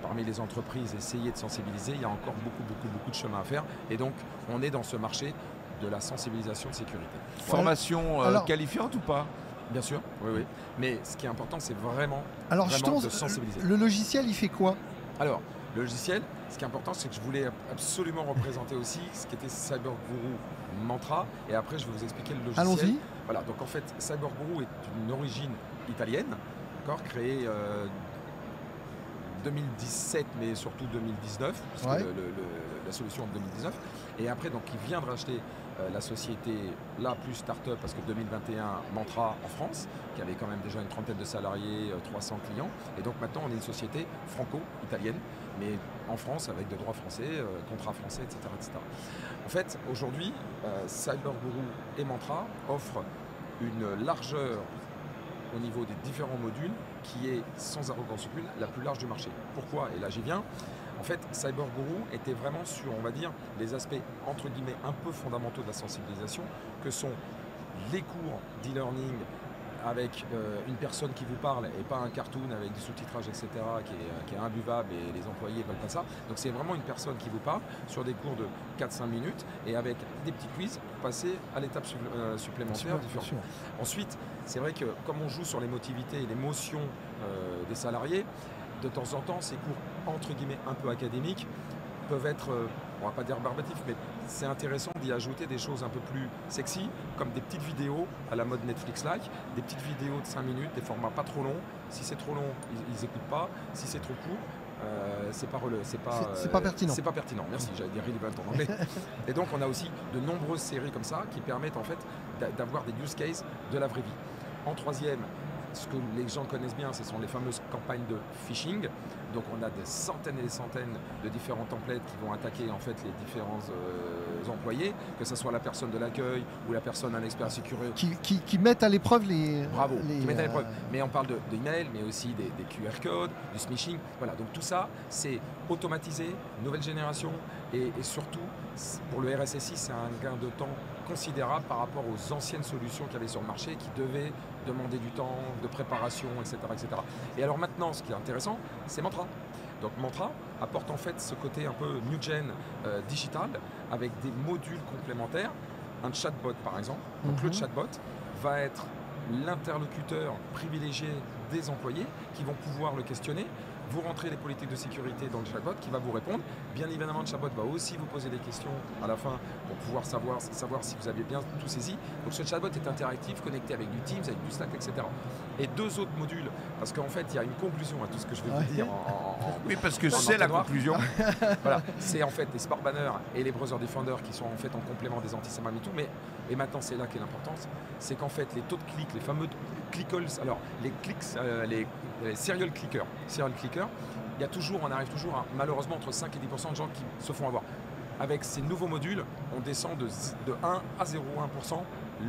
parmi les entreprises, essayé de sensibiliser, il y a encore beaucoup de chemin à faire. Et donc, on est dans ce marché de la sensibilisation de sécurité. Formation qualifiante ou pas? Bien sûr, oui. Mais ce qui est important, c'est vraiment justement, de sensibiliser. Le logiciel, il fait quoi? Alors, le logiciel, ce qui est important, c'est que je voulais absolument représenter aussi ce qu'était Cybergourou Mantra. Et après, je vais vous expliquer le logiciel. Allons-y. Voilà, donc en fait, Cybergourou est une origine italienne, créée 2017, mais surtout 2019, puisque la solution en 2019. Et après, donc, il vient de racheter la société la plus start-up, parce que 2021, Mantra en France, qui avait quand même déjà une trentaine de salariés, 300 clients. Et donc maintenant, on est une société franco-italienne, mais en France, avec des droits français, contrats français, etc., etc. En fait, aujourd'hui, Cybergourou et Mantra offrent une largeur au niveau des différents modules qui est, sans arrogance aucune, la plus large du marché. Pourquoi? Et là, j'y viens. En fait, Cybergourou était vraiment sur, on va dire, les aspects, entre guillemets, un peu fondamentaux de la sensibilisation, que sont les cours d'e-learning avec une personne qui vous parle et pas un cartoon avec du sous-titrage, etc., qui est imbuvable et les employés ne veulent pas ça. Donc c'est vraiment une personne qui vous parle sur des cours de 4-5 minutes et avec des petits quiz pour passer à l'étape supplémentaire différente. Ensuite, c'est vrai que comme on joue sur l'émotivité et l'émotion des salariés, de temps en temps, ces cours entre guillemets un peu académiques peuvent être, on va pas dire barbatifs, mais c'est intéressant d'y ajouter des choses un peu plus sexy, comme des petites vidéos à la mode Netflix-like, des petites vidéos de 5 minutes, des formats pas trop longs. Si c'est trop long, ils n'écoutent pas. Si c'est trop court, c'est pas pertinent. C'est pas pertinent, merci, j'allais dire relevant en anglais. Et donc on a aussi de nombreuses séries comme ça qui permettent en fait d'avoir des use cases de la vraie vie. En troisième, ce que les gens connaissent bien, ce sont les fameuses campagnes de phishing. Donc on a des centaines et des centaines de différents templates qui vont attaquer en fait les différents employés, que ce soit la personne de l'accueil ou la personne, un expert sécurité. Qui mettent à l'épreuve les... Bravo, qui mettent à l'épreuve. Mais on parle d'email, mais aussi des QR codes, du smishing. Voilà, donc tout ça, c'est automatisé, nouvelle génération, et surtout, pour le RSSI, c'est un gain de temps considérable par rapport aux anciennes solutions qu'il y avait sur le marché qui devaient demander du temps, de préparation, etc., etc. Et alors maintenant, ce qui est intéressant, c'est Mantra. Donc Mantra apporte en fait ce côté un peu new gen digital avec des modules complémentaires. Un chatbot par exemple. Donc le chatbot va être l'interlocuteur privilégié des employés qui vont pouvoir le questionner. Vous rentrez les politiques de sécurité dans le chatbot qui va vous répondre. Bien évidemment, le chatbot va aussi vous poser des questions à la fin pour pouvoir savoir si vous avez bien tout saisi. Donc ce chatbot est interactif, connecté avec du Teams, avec du Slack, etc. Et 2 autres modules, parce qu'en fait, il y a une conclusion à tout ce que je vais vous dire. Oui, parce que c'est la conclusion. Voilà, c'est en fait les Smart Banners et les Browser Defender qui sont en fait en complément des anti-spam et tout. Mais et maintenant, c'est là qu'est l'importance, c'est qu'en fait, les taux de clics, les fameux clickles, alors les clics, les serial clickers, il y a toujours, on arrive toujours à malheureusement entre 5 et 10% de gens qui se font avoir. Avec ces nouveaux modules, on descend de 1 à 0,1%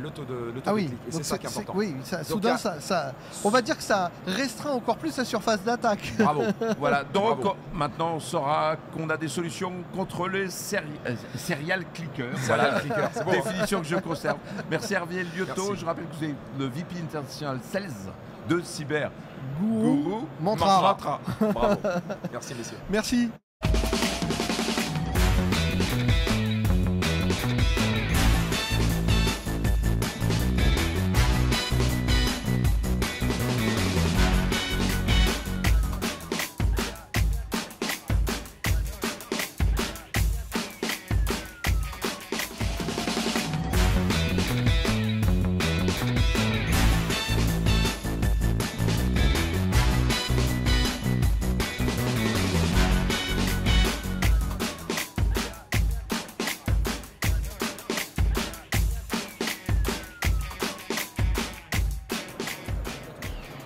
le taux de clic. Et c'est ça qui est important. Oui, soudain, on va dire que ça restreint encore plus la surface d'attaque. Bravo. Voilà, donc Bravo. maintenant on saura qu'on a des solutions contre les serial clickers. Voilà, c'est bon. Définition que je conserve. Merci Hervé Liotto. Merci. Je rappelle que vous êtes le VP International Sales de Cyber Gourou Mantra. Bravo. Merci messieurs. Merci.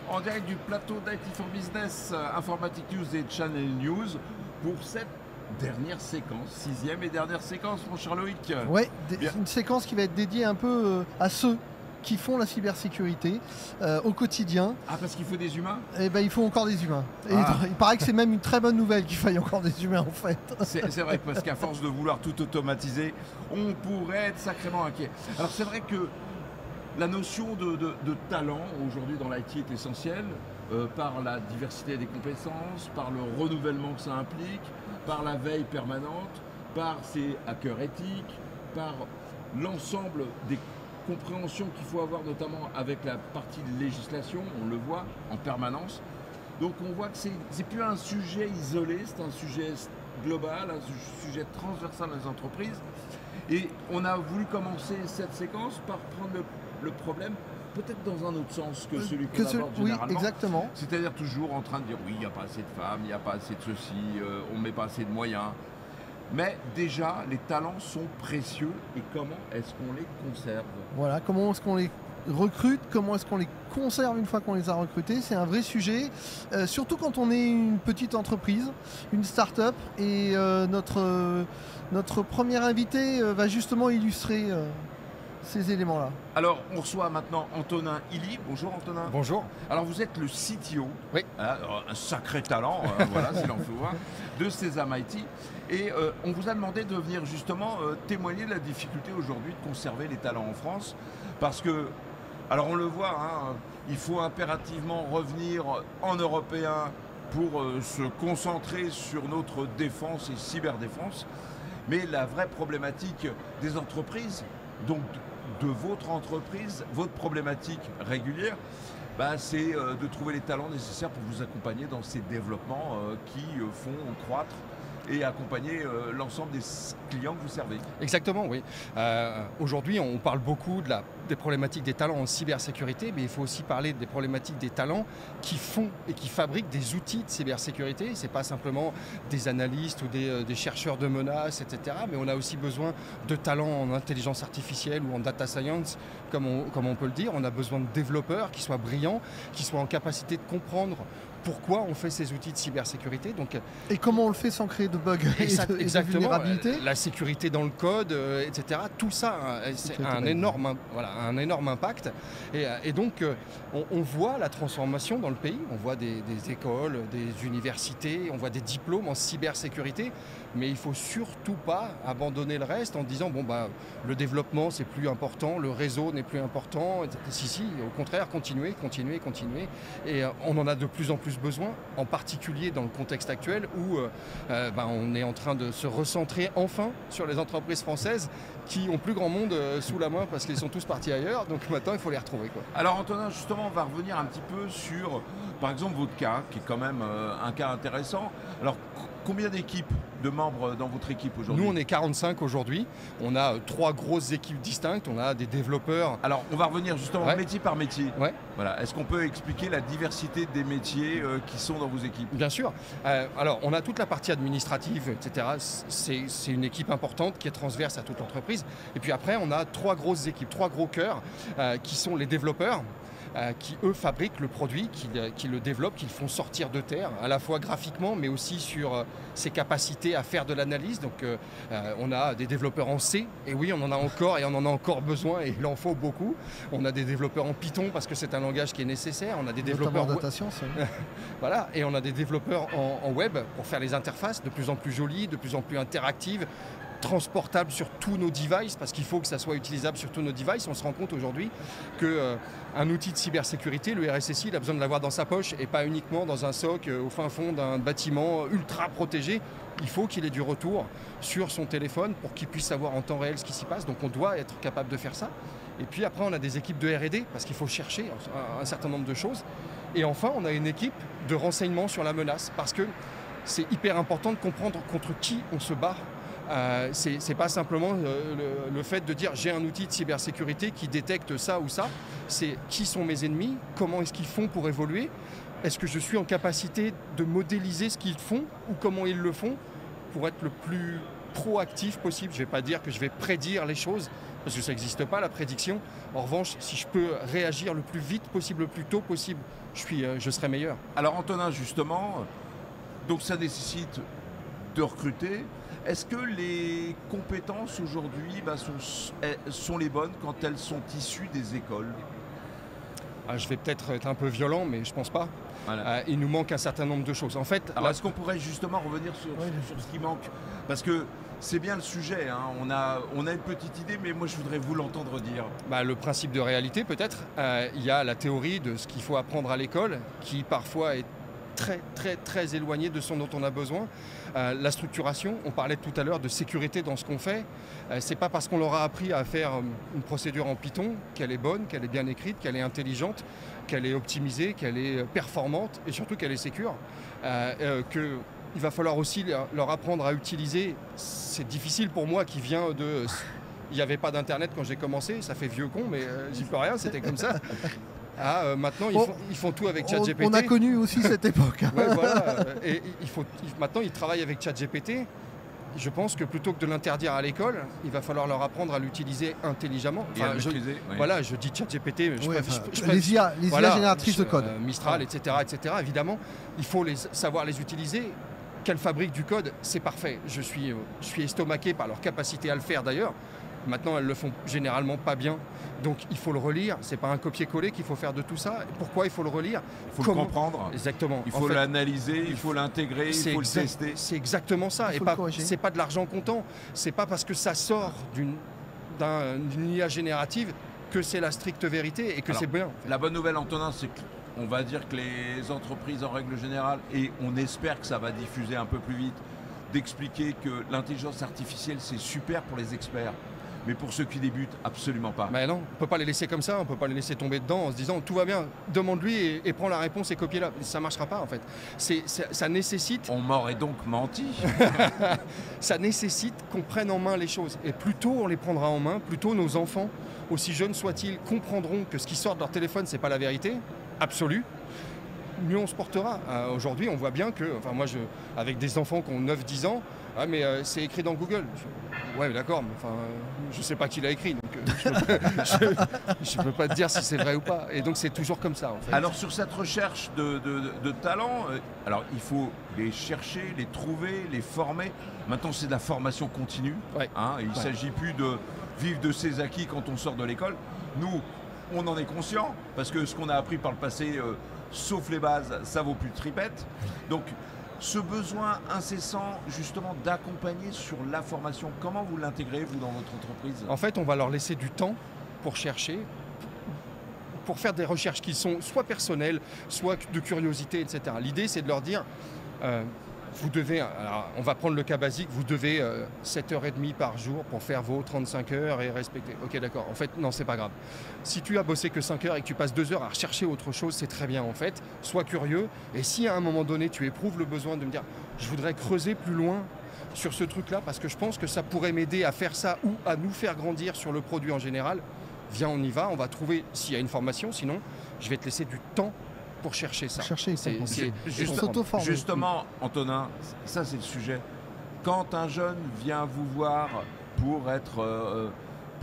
En direct du plateau d'IT for Business, Informatique News et Channel News pour cette dernière séquence, 6e et dernière séquence, mon cher Loïc. Ouais, Bien. une séquence qui va être dédiée un peu à ceux qui font la cybersécurité au quotidien. Ah, parce qu'il faut des humains? Et ben il faut encore des humains. Et Ah. il paraît que c'est même une très bonne nouvelle qu'il faille encore des humains en fait. C'est vrai, parce qu'à force de vouloir tout automatiser, on pourrait être sacrément inquiet. Alors c'est vrai que la notion de talent aujourd'hui dans l'IT est essentielle, par la diversité des compétences, par le renouvellement que ça implique, par la veille permanente, par ces hackers éthiques, par l'ensemble des compréhensions qu'il faut avoir notamment avec la partie de législation, on le voit en permanence. Donc on voit que c'est plus un sujet isolé, c'est un sujet global, un sujet transversal dans les entreprises. Et on a voulu commencer cette séquence par prendre le problème peut-être dans un autre sens que celui qu'on aborde oui, généralement. exactement. C'est-à-dire toujours en train de dire oui, il n'y a pas assez de femmes, il n'y a pas assez de ceci, on ne met pas assez de moyens. Mais déjà, les talents sont précieux et comment est-ce qu'on les conserve? Voilà, comment est-ce qu'on les recrute, comment est-ce qu'on les conserve une fois qu'on les a recrutés, c'est un vrai sujet, surtout quand on est une petite entreprise, une start-up, et notre premier invité va justement illustrer ces éléments-là. Alors, on reçoit maintenant Antonin Illy. Bonjour Antonin. Bonjour. Alors, vous êtes le CTO, Oui. un sacré talent, voilà, s'il en faut voir, de Sesam IT. Et on vous a demandé de venir justement témoigner de la difficulté aujourd'hui de conserver les talents en France. Parce que, alors on le voit, hein, il faut impérativement revenir en européen pour se concentrer sur notre défense et cyberdéfense. Mais la vraie problématique des entreprises, donc de votre entreprise, votre problématique régulière, bah, c'est de trouver les talents nécessaires pour vous accompagner dans ces développements qui font croître et accompagner l'ensemble des clients que vous servez. Exactement, oui. Aujourd'hui, on parle beaucoup des problématiques des talents en cybersécurité, mais il faut aussi parler des problématiques des talents qui font et qui fabriquent des outils de cybersécurité. Ce n'est pas simplement des analystes ou des chercheurs de menaces, etc. Mais on a aussi besoin de talents en intelligence artificielle ou en data science, comme on peut le dire. On a besoin de développeurs qui soient brillants, qui soient en capacité de comprendre pourquoi on fait ces outils de cybersécurité. Donc, et comment on le fait sans créer de bugs et de vulnérabilités. La sécurité dans le code, etc. Tout ça, c'est un énorme impact. Et donc, on voit la transformation dans le pays. On voit des écoles, des universités, on voit des diplômes en cybersécurité. Mais il ne faut surtout pas abandonner le reste en disant bon bah le développement c'est plus important, le réseau n'est plus important. Si, au contraire, continuer. Et on en a de plus en plus tous besoin, en particulier dans le contexte actuel où on est en train de se recentrer enfin sur les entreprises françaises qui ont plus grand monde sous la main parce qu'ils sont tous partis ailleurs. Donc maintenant, il faut les retrouver, quoi. Alors Antonin, justement, on va revenir un petit peu sur, par exemple, votre cas, qui est quand même un cas intéressant. Alors, combien d'équipes, de membres dans votre équipe aujourd'hui? Nous, on est 45 aujourd'hui. On a 3 grosses équipes distinctes. On a des développeurs. Alors, on va revenir justement métier par métier. Ouais. Voilà. Est-ce qu'on peut expliquer la diversité des métiers qui sont dans vos équipes? Bien sûr. Alors, on a toute la partie administrative, etc. C'est une équipe importante qui est transverse à toute l'entreprise. Et puis après, on a 3 grosses équipes, 3 gros cœurs qui sont les développeurs. Qui eux fabriquent le produit, qui le développent, qui le font sortir de terre, à la fois graphiquement, mais aussi sur ses capacités à faire de l'analyse. Donc on a des développeurs en C, et oui, on en a encore, et on en a encore besoin, et il en faut beaucoup. On a des développeurs en Python, parce que c'est un langage qui est nécessaire. On a des développeurs data science. voilà, et on a des développeurs en web pour faire les interfaces de plus en plus jolies, de plus en plus interactives, transportable sur tous nos devices, parce qu'il faut que ça soit utilisable sur tous nos devices. On se rend compte aujourd'hui qu'un outil de cybersécurité, le RSSI, il a besoin de l'avoir dans sa poche et pas uniquement dans un SOC au fin fond d'un bâtiment ultra protégé. Il faut qu'il ait du retour sur son téléphone pour qu'il puisse savoir en temps réel ce qui s'y passe. Donc on doit être capable de faire ça. Et puis après, on a des équipes de R&D, parce qu'il faut chercher un certain nombre de choses. Et enfin, on a une équipe de renseignement sur la menace, parce que c'est hyper important de comprendre contre qui on se bat. C'est pas simplement le fait de dire j'ai un outil de cybersécurité qui détecte ça ou ça, c'est qui sont mes ennemis, comment est-ce qu'ils font pour évoluer, est-ce que je suis en capacité de modéliser ce qu'ils font ou comment ils le font pour être le plus proactif possible. Je ne vais pas dire que je vais prédire les choses parce que ça n'existe pas la prédiction. En revanche, si je peux réagir le plus vite possible, le plus tôt possible, je serai meilleur. Alors Antonin, justement, donc ça nécessite de recruter. Est-ce que les compétences aujourd'hui sont les bonnes quand elles sont issues des écoles? Je vais peut-être être un peu violent, mais je ne pense pas. Voilà. Il nous manque un certain nombre de choses. En fait, est-ce qu'on pourrait justement revenir sur ce qui manque? Parce que c'est bien le sujet, hein. On a une petite idée, mais moi je voudrais vous l'entendre dire. Le principe de réalité peut-être. Il y a la théorie de ce qu'il faut apprendre à l'école, qui parfois est très éloigné de ce dont on a besoin. La structuration, on parlait tout à l'heure de sécurité dans ce qu'on fait. C'est pas parce qu'on leur a appris à faire une procédure en Python qu'elle est bonne, qu'elle est bien écrite, qu'elle est intelligente, qu'elle est optimisée, qu'elle est performante et surtout qu'elle est sécure. Il va falloir aussi leur apprendre à utiliser. C'est difficile pour moi qui vient de... Il n'y avait pas d'internet quand j'ai commencé, ça fait vieux con, mais j'y peux rien, c'était comme ça. Maintenant, ils font tout avec ChatGPT. On a connu aussi cette époque. Ouais, voilà. Et maintenant, ils travaillent avec ChatGPT. Je pense que plutôt que de l'interdire à l'école, il va falloir leur apprendre à l'utiliser intelligemment. Et à maîtriser. Voilà, je dis ChatGPT. Les IA génératrices de code. Mistral, etc., Évidemment, il faut savoir les utiliser. Qu'elles fabriquent du code, c'est parfait. Je suis estomaqué par leur capacité à le faire d'ailleurs. Maintenant, elles le font généralement pas bien. Donc, il faut le relire. C'est pas un copier-coller qu'il faut faire de tout ça. Pourquoi il faut le relire? Il faut le comprendre. Exactement. Il faut l'analyser, il faut l'intégrer, il faut le tester. C'est exactement ça. Et c'est pas de l'argent comptant. C'est pas parce que ça sort d'une IA générative que c'est la stricte vérité et que c'est bien. La bonne nouvelle, Antonin, c'est qu'on va dire que les entreprises en règle générale, et on espère que ça va diffuser un peu plus vite, d'expliquer que l'intelligence artificielle, c'est super pour les experts. Mais pour ceux qui débutent, absolument pas. Mais non, on ne peut pas les laisser comme ça, on ne peut pas les laisser tomber dedans en se disant tout va bien, demande-lui et prends la réponse et copie-la. Ça ne marchera pas en fait. Ça nécessite... On m'aurait donc menti. Ça nécessite qu'on prenne en main les choses. Et plus tôt on les prendra en main, plus tôt nos enfants, aussi jeunes soient-ils, comprendront que ce qui sort de leur téléphone, ce n'est pas la vérité absolue. Mieux on se portera. Aujourd'hui, on voit bien que, avec des enfants qui ont 9-10 ans, mais c'est écrit dans Google. Ouais, d'accord, mais je ne sais pas qui l'a écrit, donc je ne peux pas te dire si c'est vrai ou pas. Et donc c'est toujours comme ça. En fait. Alors sur cette recherche de talents, il faut les chercher, les trouver, les former. Maintenant, c'est de la formation continue. Ouais. Il ne s'agit plus de vivre de ses acquis quand on sort de l'école. Nous, on en est conscient, parce que ce qu'on a appris par le passé, sauf les bases, ça vaut plus de tripette. Donc, ce besoin incessant, justement, d'accompagner sur la formation, comment vous l'intégrez, vous, dans votre entreprise? En fait, on va leur laisser du temps pour chercher, pour faire des recherches qui sont soit personnelles, soit de curiosité, etc. L'idée, c'est de leur dire, vous devez, alors, on va prendre le cas basique, vous devez 7h30 par jour pour faire vos 35 heures et respecter. Ok, d'accord. En fait, non, c'est pas grave. Si tu as bossé que 5 heures et que tu passes 2 heures à rechercher autre chose, c'est très bien en fait. Sois curieux. Et si à un moment donné, tu éprouves le besoin de me dire, je voudrais creuser plus loin sur ce truc-là, parce que je pense que ça pourrait m'aider à faire ça ou à nous faire grandir sur le produit en général, viens, on y va, on va trouver s'il y a une formation. Sinon, je vais te laisser du temps pour chercher ça. Justement, Antonin, ça c'est le sujet. Quand un jeune vient vous voir pour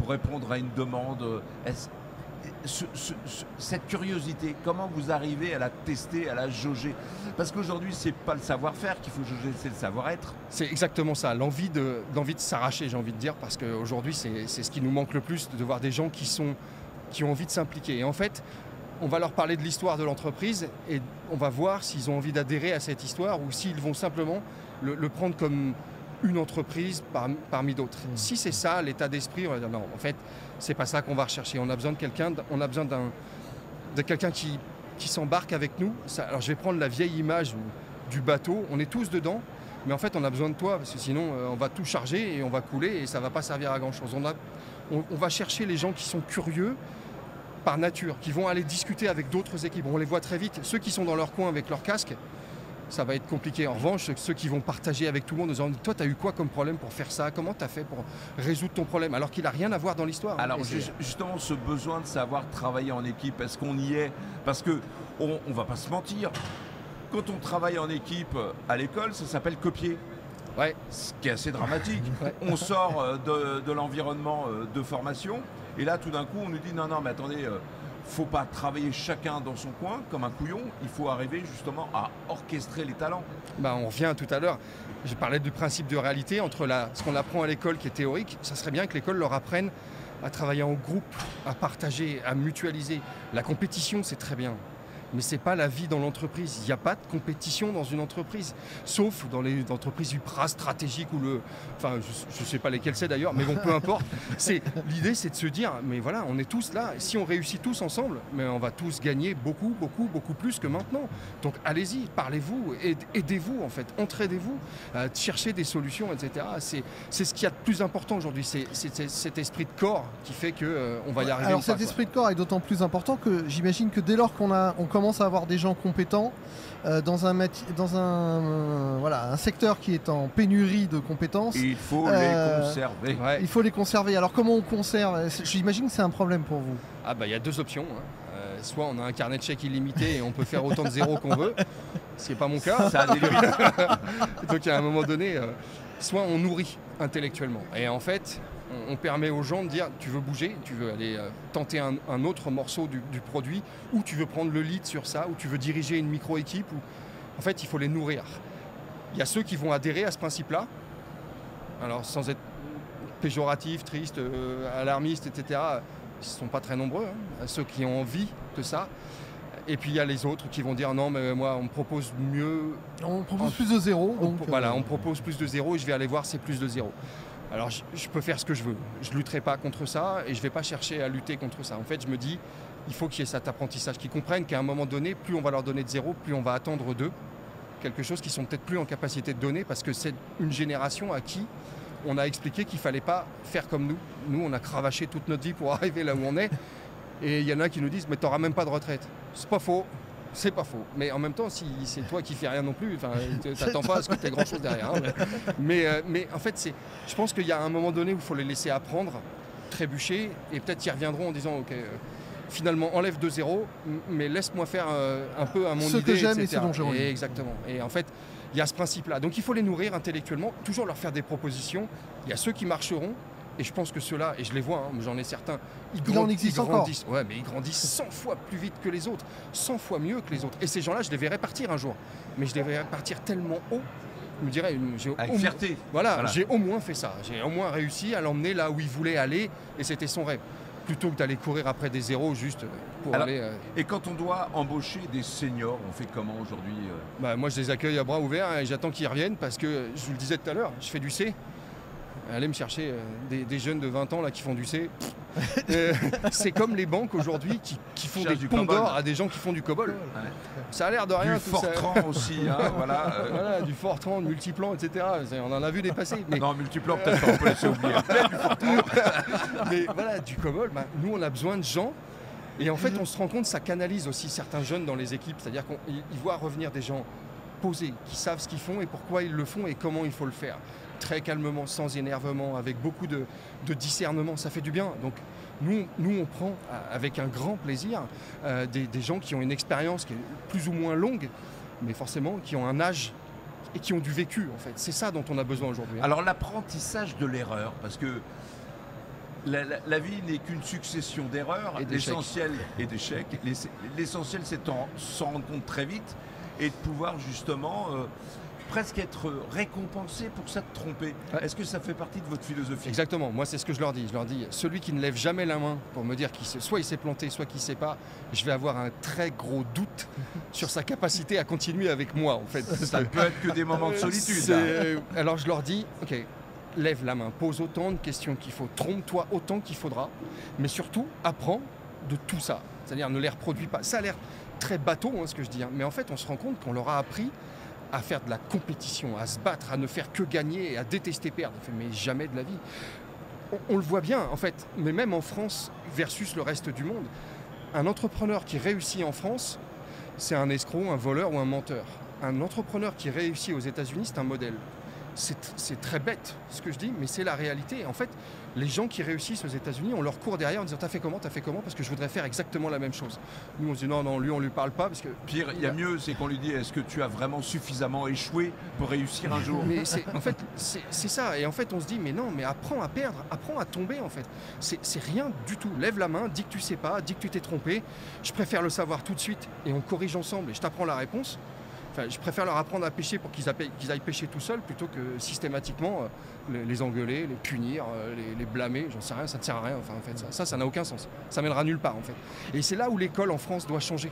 répondre à une demande, cette curiosité, comment vous arrivez à la tester, à la jauger? Parce qu'aujourd'hui, c'est pas le savoir-faire qu'il faut jauger, c'est le savoir-être. C'est exactement ça, l'envie de s'arracher, j'ai envie de dire, parce qu'aujourd'hui, c'est ce qui nous manque le plus, de voir des gens qui ont envie de s'impliquer. Et en fait, on va leur parler de l'histoire de l'entreprise et on va voir s'ils ont envie d'adhérer à cette histoire ou s'ils vont simplement le prendre comme une entreprise parmi d'autres. Si c'est ça, l'état d'esprit, on va dire non, en fait, c'est pas ça qu'on va rechercher. On a besoin de quelqu'un, qui s'embarque avec nous. Alors je vais prendre la vieille image du bateau, on est tous dedans, mais en fait on a besoin de toi parce que sinon on va tout charger et on va couler et ça va pas servir à grand chose. On va chercher les gens qui sont curieux par nature, qui vont aller discuter avec d'autres équipes. On les voit très vite. Ceux qui sont dans leur coin avec leur casque, ça va être compliqué. En revanche, ceux qui vont partager avec tout le monde en disant « Toi, tu as eu quoi comme problème pour faire ça? Comment tu as fait pour résoudre ton problème ?» Alors qu'il n'a rien à voir dans l'histoire. Alors justement, ce besoin de savoir travailler en équipe, est-ce qu'on y est? Parce qu'on ne va pas se mentir. Quand on travaille en équipe à l'école, ça s'appelle copier. Ouais. Ce qui est assez dramatique. Ouais. On sort de l'environnement de formation et là, tout d'un coup, on nous dit « Non, mais attendez... faut pas travailler chacun dans son coin comme un couillon, il faut arriver justement à orchestrer les talents. On revient tout à l'heure, je parlais du principe de réalité entre ce qu'on apprend à l'école qui est théorique, ça serait bien que l'école leur apprenne à travailler en groupe, à partager, à mutualiser. La compétition, c'est très bien. Mais ce n'est pas la vie dans l'entreprise. Il n'y a pas de compétition dans une entreprise, sauf dans les entreprises ultra stratégiques ou enfin, je ne sais pas lesquelles c'est d'ailleurs, mais bon, peu importe. L'idée, c'est de se dire, mais voilà, on est tous là. Si on réussit tous ensemble, mais on va tous gagner beaucoup plus que maintenant. Donc allez-y, parlez-vous, aidez-vous en fait, entraidez-vous, cherchez des solutions, etc. C'est ce qu'il y a de plus important aujourd'hui. C'est cet esprit de corps qui fait qu'on va y arriver. Alors cet esprit de corps est d'autant plus important que j'imagine que dès lors qu'on commence à avoir des gens compétents dans un secteur qui est en pénurie de compétences. Il faut les conserver. Ouais. Il faut les conserver. Alors comment on conserve? J'imagine que c'est un problème pour vous. Il y a deux options. Soit on a un carnet de chèques illimité et on peut faire autant de zéros qu'on veut. Ce n'est pas mon cas. Ça a des limites. Donc à un moment donné, soit on nourrit intellectuellement. Et en fait, on permet aux gens de dire tu veux bouger, tu veux aller tenter un autre morceau du produit, ou tu veux prendre le lead sur ça, ou tu veux diriger une micro-équipe. En fait, il faut les nourrir. Il y a ceux qui vont adhérer à ce principe-là, alors sans être péjoratif, triste, alarmiste, etc. Ils ne sont pas très nombreux, ceux qui ont envie de ça. Et puis il y a les autres qui vont dire non, mais moi on me propose mieux. On propose plus de zéro. Voilà, on me propose plus de zéro et je vais aller voir c'est plus de zéro. Alors je peux faire ce que je veux, je ne lutterai pas contre ça et je ne vais pas chercher à lutter contre ça. En fait, je me dis, il faut qu'il y ait cet apprentissage, qu'ils comprennent qu'à un moment donné, plus on va leur donner de zéro, plus on va attendre d'eux quelque chose qu'ils sont peut-être plus en capacité de donner parce que c'est une génération à qui on a expliqué qu'il ne fallait pas faire comme nous. Nous, on a cravaché toute notre vie pour arriver là où on est et il y en a qui nous disent, mais tu n'auras même pas de retraite. C'est pas faux. C'est pas faux. Mais en même temps, si c'est toi qui fais rien non plus, tu t'attends pas à ce que tu aies grand chose derrière. Mais en fait, je pense qu'il y a un moment donné où il faut les laisser apprendre, trébucher, et peut-être ils reviendront en disant ok, finalement enlève 2-0, mais laisse-moi faire un peu à mon idée. Ce que j'aime etc. et ce dont j'ai envie. Exactement. Et en fait, il y a ce principe-là. Donc il faut les nourrir intellectuellement, toujours leur faire des propositions. Il y a ceux qui marcheront. Et je pense que ceux-là, et je les vois, j'en ai certains, ils grandissent. Ouais, mais ils grandissent 100 fois plus vite que les autres, 100 fois mieux que les autres. Et ces gens-là, je les verrai partir un jour. Mais je les verrai partir tellement haut, je me dirais, avec fierté. Voilà, j'ai au moins fait ça. J'ai au moins réussi à l'emmener là où il voulait aller, et c'était son rêve. Plutôt que d'aller courir après des zéros juste pour aller... Et quand on doit embaucher des seniors, on fait comment aujourd'hui Moi, je les accueille à bras ouverts et j'attends qu'ils reviennent parce que, je vous le disais tout à l'heure, je fais du C. Allez me chercher des jeunes de 20 ans là, qui font du C. C'est comme les banques aujourd'hui qui font des ponts d'or à des gens qui font du COBOL. Ouais. Ça a l'air de rien. Du Fortran aussi, hein, voilà. Voilà, du Fortran, du multiplan, etc. On en a vu des passer. Mais... Non, multiplan peut-être pas, on peut laisser oublier. Du Fortran. Mais voilà, du COBOL, nous on a besoin de gens. Et en fait, on se rend compte, ça canalise aussi certains jeunes dans les équipes. C'est-à-dire qu'ils voient revenir des gens posés, qui savent ce qu'ils font et pourquoi ils le font et comment il faut le faire. Très calmement, sans énervement, avec beaucoup de discernement. Ça fait du bien. Donc, nous, on prend avec un grand plaisir des gens qui ont une expérience qui est plus ou moins longue, mais forcément qui ont un âge et qui ont du vécu, en fait. C'est ça dont on a besoin aujourd'hui. Alors, l'apprentissage de l'erreur, parce que la vie n'est qu'une succession d'erreurs, l'essentiel et d'échecs. L'essentiel, c'est de s'en rendre compte très vite et de pouvoir justement presque être récompensé pour s'être trompé. Ouais. Est-ce que ça fait partie de votre philosophie? Exactement, moi c'est ce que je leur dis. Je leur dis, celui qui ne lève jamais la main pour me dire soit il s'est planté, soit qu'il ne sait pas, je vais avoir un très gros doute sur sa capacité à continuer avec moi, en fait. Ça ne peut être que des moments de solitude. Alors je leur dis, ok, lève la main, pose autant de questions qu'il faut, trompe-toi autant qu'il faudra, mais surtout, apprends de tout ça. C'est-à-dire, ne les reproduis pas. Ça a l'air très bateau, hein, ce que je dis, hein, mais en fait, on se rend compte qu'on leur a appris à faire de la compétition, à se battre, à ne faire que gagner et à détester perdre. Mais jamais de la vie. On le voit bien, en fait, mais même en France versus le reste du monde, un entrepreneur qui réussit en France, c'est un escroc, un voleur ou un menteur. Un entrepreneur qui réussit aux États-Unis, c'est un modèle. C'est très bête ce que je dis, mais c'est la réalité. En fait, les gens qui réussissent aux États-Unis, on leur court derrière en disant t'as fait comment, parce que je voudrais faire exactement la même chose. Nous on se dit non, lui on lui parle pas parce que... Pire, il y a mieux, c'est qu'on lui dit est-ce que tu as vraiment suffisamment échoué pour réussir un jour? Mais en fait, c'est ça. Et en fait on se dit mais non, mais apprends à perdre, apprends à tomber en fait. C'est rien du tout. Lève la main, dis que tu sais pas, dis que tu t'es trompé. Je préfère le savoir tout de suite et on corrige ensemble et je t'apprends la réponse. Enfin, je préfère leur apprendre à pêcher pour qu'ils aillent pêcher tout seuls plutôt que systématiquement les engueuler, les punir, les blâmer. J'en sais rien, ça ne sert à rien. Enfin, en fait, ça n'a aucun sens. Ça mènera nulle part en fait. Et c'est là où l'école en France doit changer.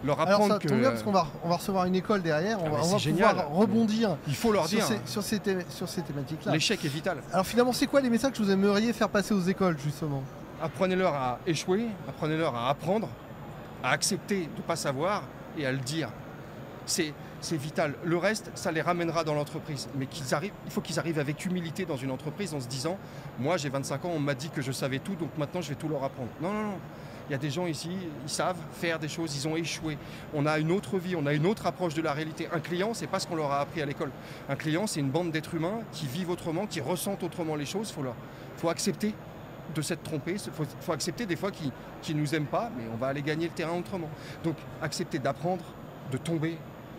Leur apprendre alors ça tombe bien parce qu'on va recevoir une école derrière, on va pouvoir rebondir. Il faut leur dire sur ces thématiques-là. L'échec est vital. Alors finalement, c'est quoi les messages que vous aimeriez faire passer aux écoles justement? Apprenez-leur à échouer, apprenez-leur à apprendre, à accepter de ne pas savoir et à le dire. C'est vital. Le reste, ça les ramènera dans l'entreprise. Mais il faut qu'ils arrivent avec humilité dans une entreprise en se disant « Moi, j'ai 25 ans, on m'a dit que je savais tout, donc maintenant, je vais tout leur apprendre. » Non. Il y a des gens ici, ils savent faire des choses, ils ont échoué. On a une autre vie, on a une autre approche de la réalité. Un client, c'est pas ce qu'on leur a appris à l'école. Un client, c'est une bande d'êtres humains qui vivent autrement, qui ressentent autrement les choses. Faut accepter de s'être trompé. Faut accepter des fois qu'ils nous aiment pas, mais on va aller gagner le terrain autrement. Donc, accepter d'apprendre, de tomber,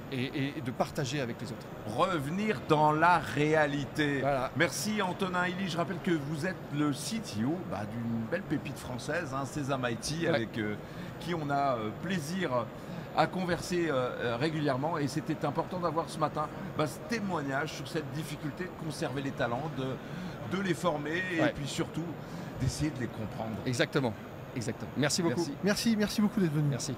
et de partager avec les autres. Revenir dans la réalité. Voilà. Merci Antonin Illy. Je rappelle que vous êtes le CTO d'une belle pépite française, Sésame IT, ouais, avec qui on a plaisir à converser régulièrement. Et c'était important d'avoir ce matin ce témoignage sur cette difficulté de conserver les talents, de les former, ouais, et puis surtout d'essayer de les comprendre. Exactement. Merci beaucoup. Merci beaucoup d'être venu. Merci.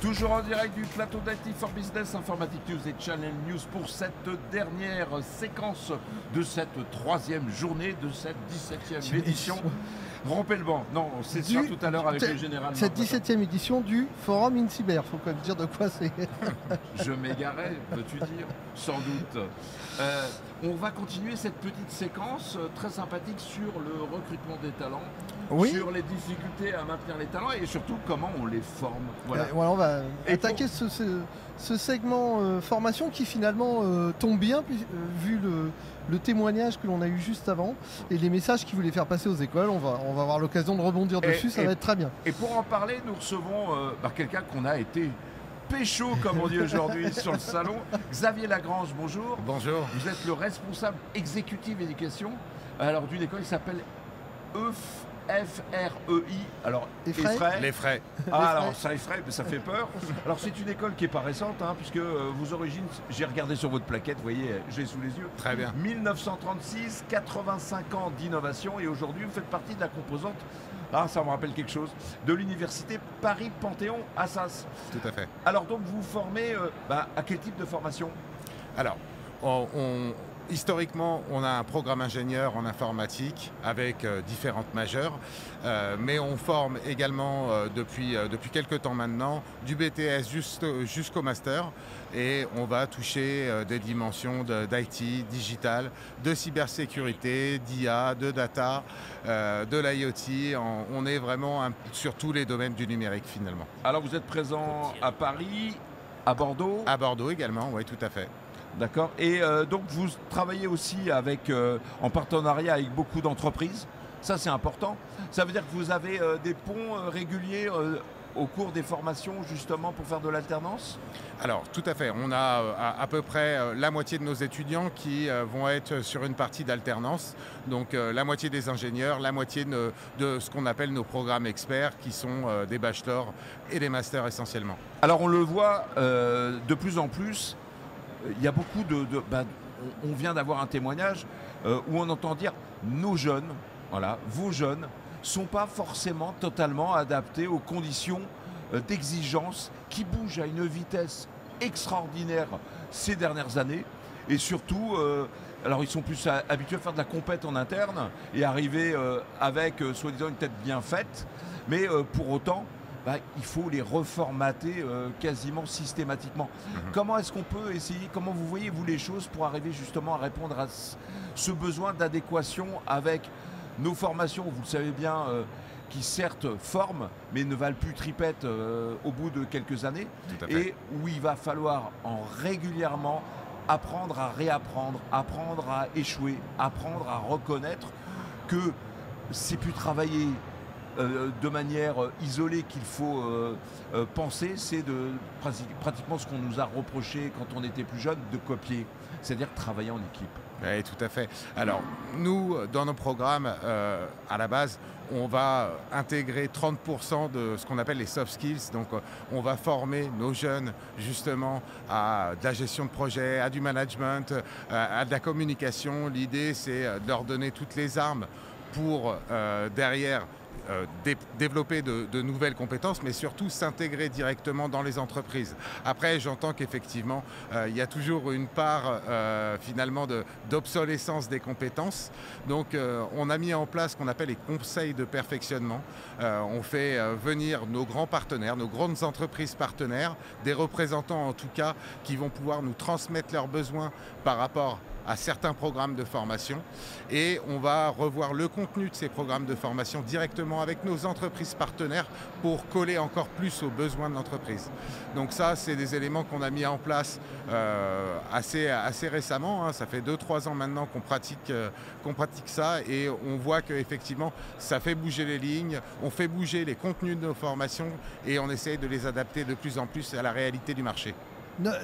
Toujours en direct du plateau d'IT for Business, Informatique News et Channel News pour cette dernière séquence de cette troisième journée de cette 17e édition. Rompez le banc. Non, c'est ça tout à l'heure avec le général. Cette 17e édition du Forum InCyber. Faut quand même dire de quoi c'est. Je m'égarais, veux-tu dire? Sans doute. On va continuer cette petite séquence très sympathique sur le recrutement des talents, oui, sur les difficultés à maintenir les talents et surtout comment on les forme. Voilà, on va attaquer ce segment formation qui finalement tombe bien vu le témoignage que l'on a eu juste avant et les messages qu'il voulait faire passer aux écoles. On va avoir l'occasion de rebondir dessus, ça va être très bien. Et pour en parler, nous recevons quelqu'un qu'on a été pécho, comme on dit aujourd'hui, sur le salon. Xavier Lagrange, bonjour. Bonjour. Vous êtes le responsable exécutif éducation d'une école qui s'appelle F-R-E-I. Alors, Effray. Les frais. Ah, alors ça effraie, mais ça fait peur. Alors c'est une école qui n'est pas récente, hein, puisque vos origines, j'ai regardé sur votre plaquette, vous voyez, j'ai sous les yeux. Très bien. 1936, 85 ans d'innovation, et aujourd'hui vous faites partie de la composante, ah ça me rappelle quelque chose, de l'université Paris-Panthéon-Assas. Tout à fait. Alors donc vous formez à quel type de formation? Alors, historiquement, on a un programme ingénieur en informatique avec différentes majeures, mais on forme également depuis quelques temps maintenant du BTS jusqu'au master, et on va toucher des dimensions d'IT, digital, de cybersécurité, d'IA, de data, de l'IoT. On est vraiment sur tous les domaines du numérique finalement. Alors vous êtes présent à Paris, à Bordeaux? À Bordeaux également, oui, tout à fait. D'accord. Et donc vous travaillez aussi en partenariat avec beaucoup d'entreprises. Ça c'est important. Ça veut dire que vous avez des ponts réguliers au cours des formations justement pour faire de l'alternance? Alors tout à fait. On a à peu près la moitié de nos étudiants qui vont être sur une partie d'alternance. Donc la moitié des ingénieurs, la moitié de ce qu'on appelle nos programmes experts qui sont des bachelors et des masters essentiellement. Alors on le voit de plus en plus. Il y a beaucoup on vient d'avoir un témoignage où on entend dire nos jeunes, voilà, vos jeunes, sont pas forcément totalement adaptés aux conditions d'exigence qui bougent à une vitesse extraordinaire ces dernières années. Et surtout, alors ils sont plus habitués à faire de la compète en interne et arriver avec soi-disant une tête bien faite, mais pour autant, il faut les reformater quasiment systématiquement. Comment est-ce qu'on peut essayer, comment vous voyez-vous les choses pour arriver justement à répondre à ce besoin d'adéquation avec nos formations, vous le savez bien, qui certes forment, mais ne valent plus tripette au bout de quelques années, et où il va falloir régulièrement apprendre à réapprendre, apprendre à échouer, apprendre à reconnaître que c'est plus travailler de manière isolée qu'il faut penser, c'est pratiquement ce qu'on nous a reproché quand on était plus jeune, de copier, c'est-à-dire travailler en équipe. Oui, tout à fait. Alors, nous, dans nos programmes, à la base, on va intégrer 30% de ce qu'on appelle les soft skills. Donc, on va former nos jeunes, justement, à de la gestion de projet, à du management, à de la communication. L'idée, c'est de leur donner toutes les armes pour, derrière, développer de nouvelles compétences, mais surtout s'intégrer directement dans les entreprises. Après, j'entends qu'effectivement, il y a toujours une part finalement d'obsolescence des compétences. Donc, on a mis en place ce qu'on appelle les conseils de perfectionnement. On fait venir nos grands partenaires, nos grandes entreprises partenaires, des représentants en tout cas, qui vont pouvoir nous transmettre leurs besoins par rapport à certains programmes de formation, et on va revoir le contenu de ces programmes de formation directement avec nos entreprises partenaires pour coller encore plus aux besoins de l'entreprise. Donc ça, c'est des éléments qu'on a mis en place assez récemment, hein. Ça fait 2-3 ans maintenant qu'on pratique ça, et on voit qu'effectivement ça fait bouger les lignes, on fait bouger les contenus de nos formations, et on essaye de les adapter de plus en plus à la réalité du marché.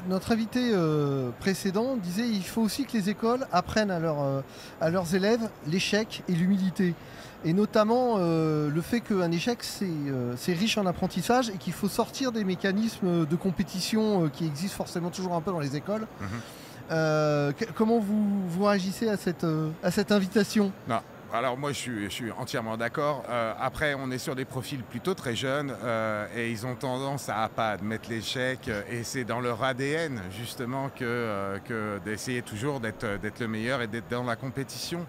Notre invité précédent disait qu'il faut aussi que les écoles apprennent à leurs élèves l'échec et l'humilité. Et notamment le fait qu'un échec, c'est riche en apprentissage, et qu'il faut sortir des mécanismes de compétition qui existent forcément toujours un peu dans les écoles. Comment vous réagissez à cette invitation? Non. Alors moi je suis entièrement d'accord. Après, on est sur des profils plutôt très jeunes et ils ont tendance à pas admettre l'échec, et c'est dans leur ADN justement que d'essayer toujours d'être le meilleur et d'être dans la compétition.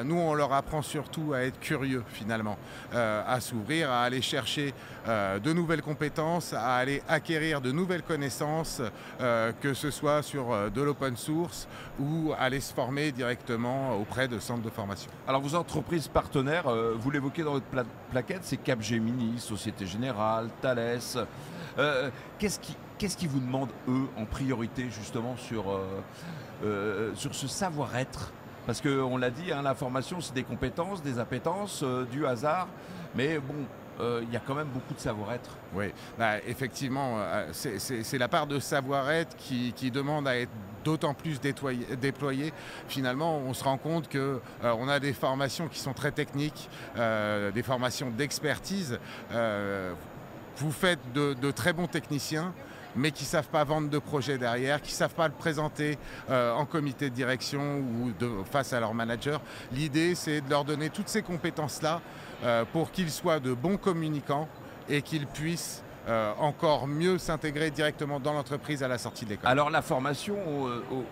Nous, on leur apprend surtout à être curieux finalement, à s'ouvrir, à aller chercher de nouvelles compétences, à aller acquérir de nouvelles connaissances, que ce soit sur de l'open source ou aller se former directement auprès de centres de formation. Alors vos entreprises partenaires, vous l'évoquez dans votre plaquette, c'est Capgemini, Société Générale, Thales. Qu'est-ce qui vous demandent, eux, en priorité, justement, sur ce savoir-être? Parce qu'on l'a dit, hein, la formation, c'est des compétences, des appétences, du hasard. Mais bon, il y a quand même beaucoup de savoir-être. Oui, effectivement, c'est la part de savoir-être qui demande à être d'autant plus déployé, finalement, on se rend compte qu'on a des formations qui sont très techniques, des formations d'expertise. Vous faites de très bons techniciens, mais qui ne savent pas vendre de projet derrière, qui ne savent pas le présenter en comité de direction ou face à leur manager. L'idée, c'est de leur donner toutes ces compétences-là pour qu'ils soient de bons communicants et qu'ils puissent encore mieux s'intégrer directement dans l'entreprise à la sortie de l'école. Alors la formation,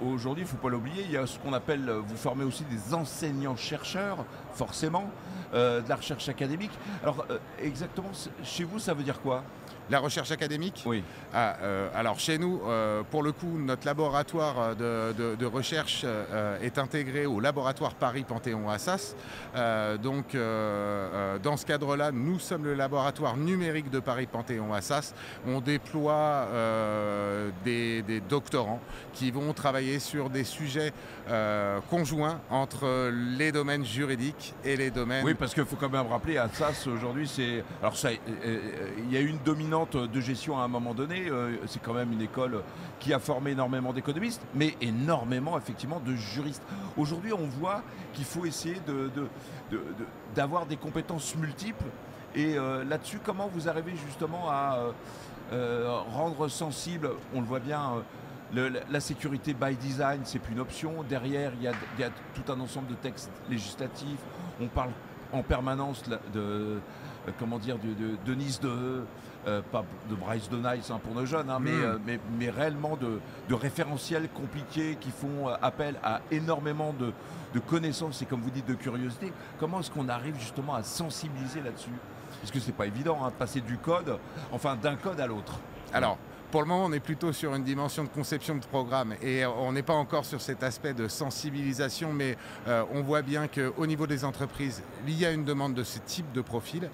aujourd'hui, il ne faut pas l'oublier, il y a ce qu'on appelle, vous formez aussi des enseignants-chercheurs, forcément, de la recherche académique. Alors exactement, chez vous, ça veut dire quoi ? La recherche académique ? Oui. Alors chez nous, pour le coup, notre laboratoire de recherche est intégré au laboratoire Paris Panthéon-Assas. Donc dans ce cadre-là, nous sommes le laboratoire numérique de Paris Panthéon-Assas. On déploie des doctorants qui vont travailler sur des sujets conjoints entre les domaines juridiques et les domaines... Oui, parce qu'il faut quand même rappeler, Assas aujourd'hui, c'est... Alors ça, il y a une dominante de gestion à un moment donné, c'est quand même une école qui a formé énormément d'économistes, mais énormément effectivement de juristes. Aujourd'hui, on voit qu'il faut essayer d'avoir des compétences multiples. Et là-dessus, comment vous arrivez justement à rendre sensible, on le voit bien, la sécurité by design, c'est plus une option. Derrière, il y a tout un ensemble de textes législatifs. On parle en permanence de Nice pas de Bryce de Nice pour nos jeunes, mais réellement de référentiels compliqués qui font appel à énormément de connaissances et, comme vous dites, de curiosité. Comment est-ce qu'on arrive justement à sensibiliser là-dessus ? Parce que c'est pas évident de passer d'un code à l'autre. Alors, pour le moment, on est plutôt sur une dimension de conception de programme et on n'est pas encore sur cet aspect de sensibilisation, mais on voit bien qu'au niveau des entreprises, il y a une demande de ce type de profil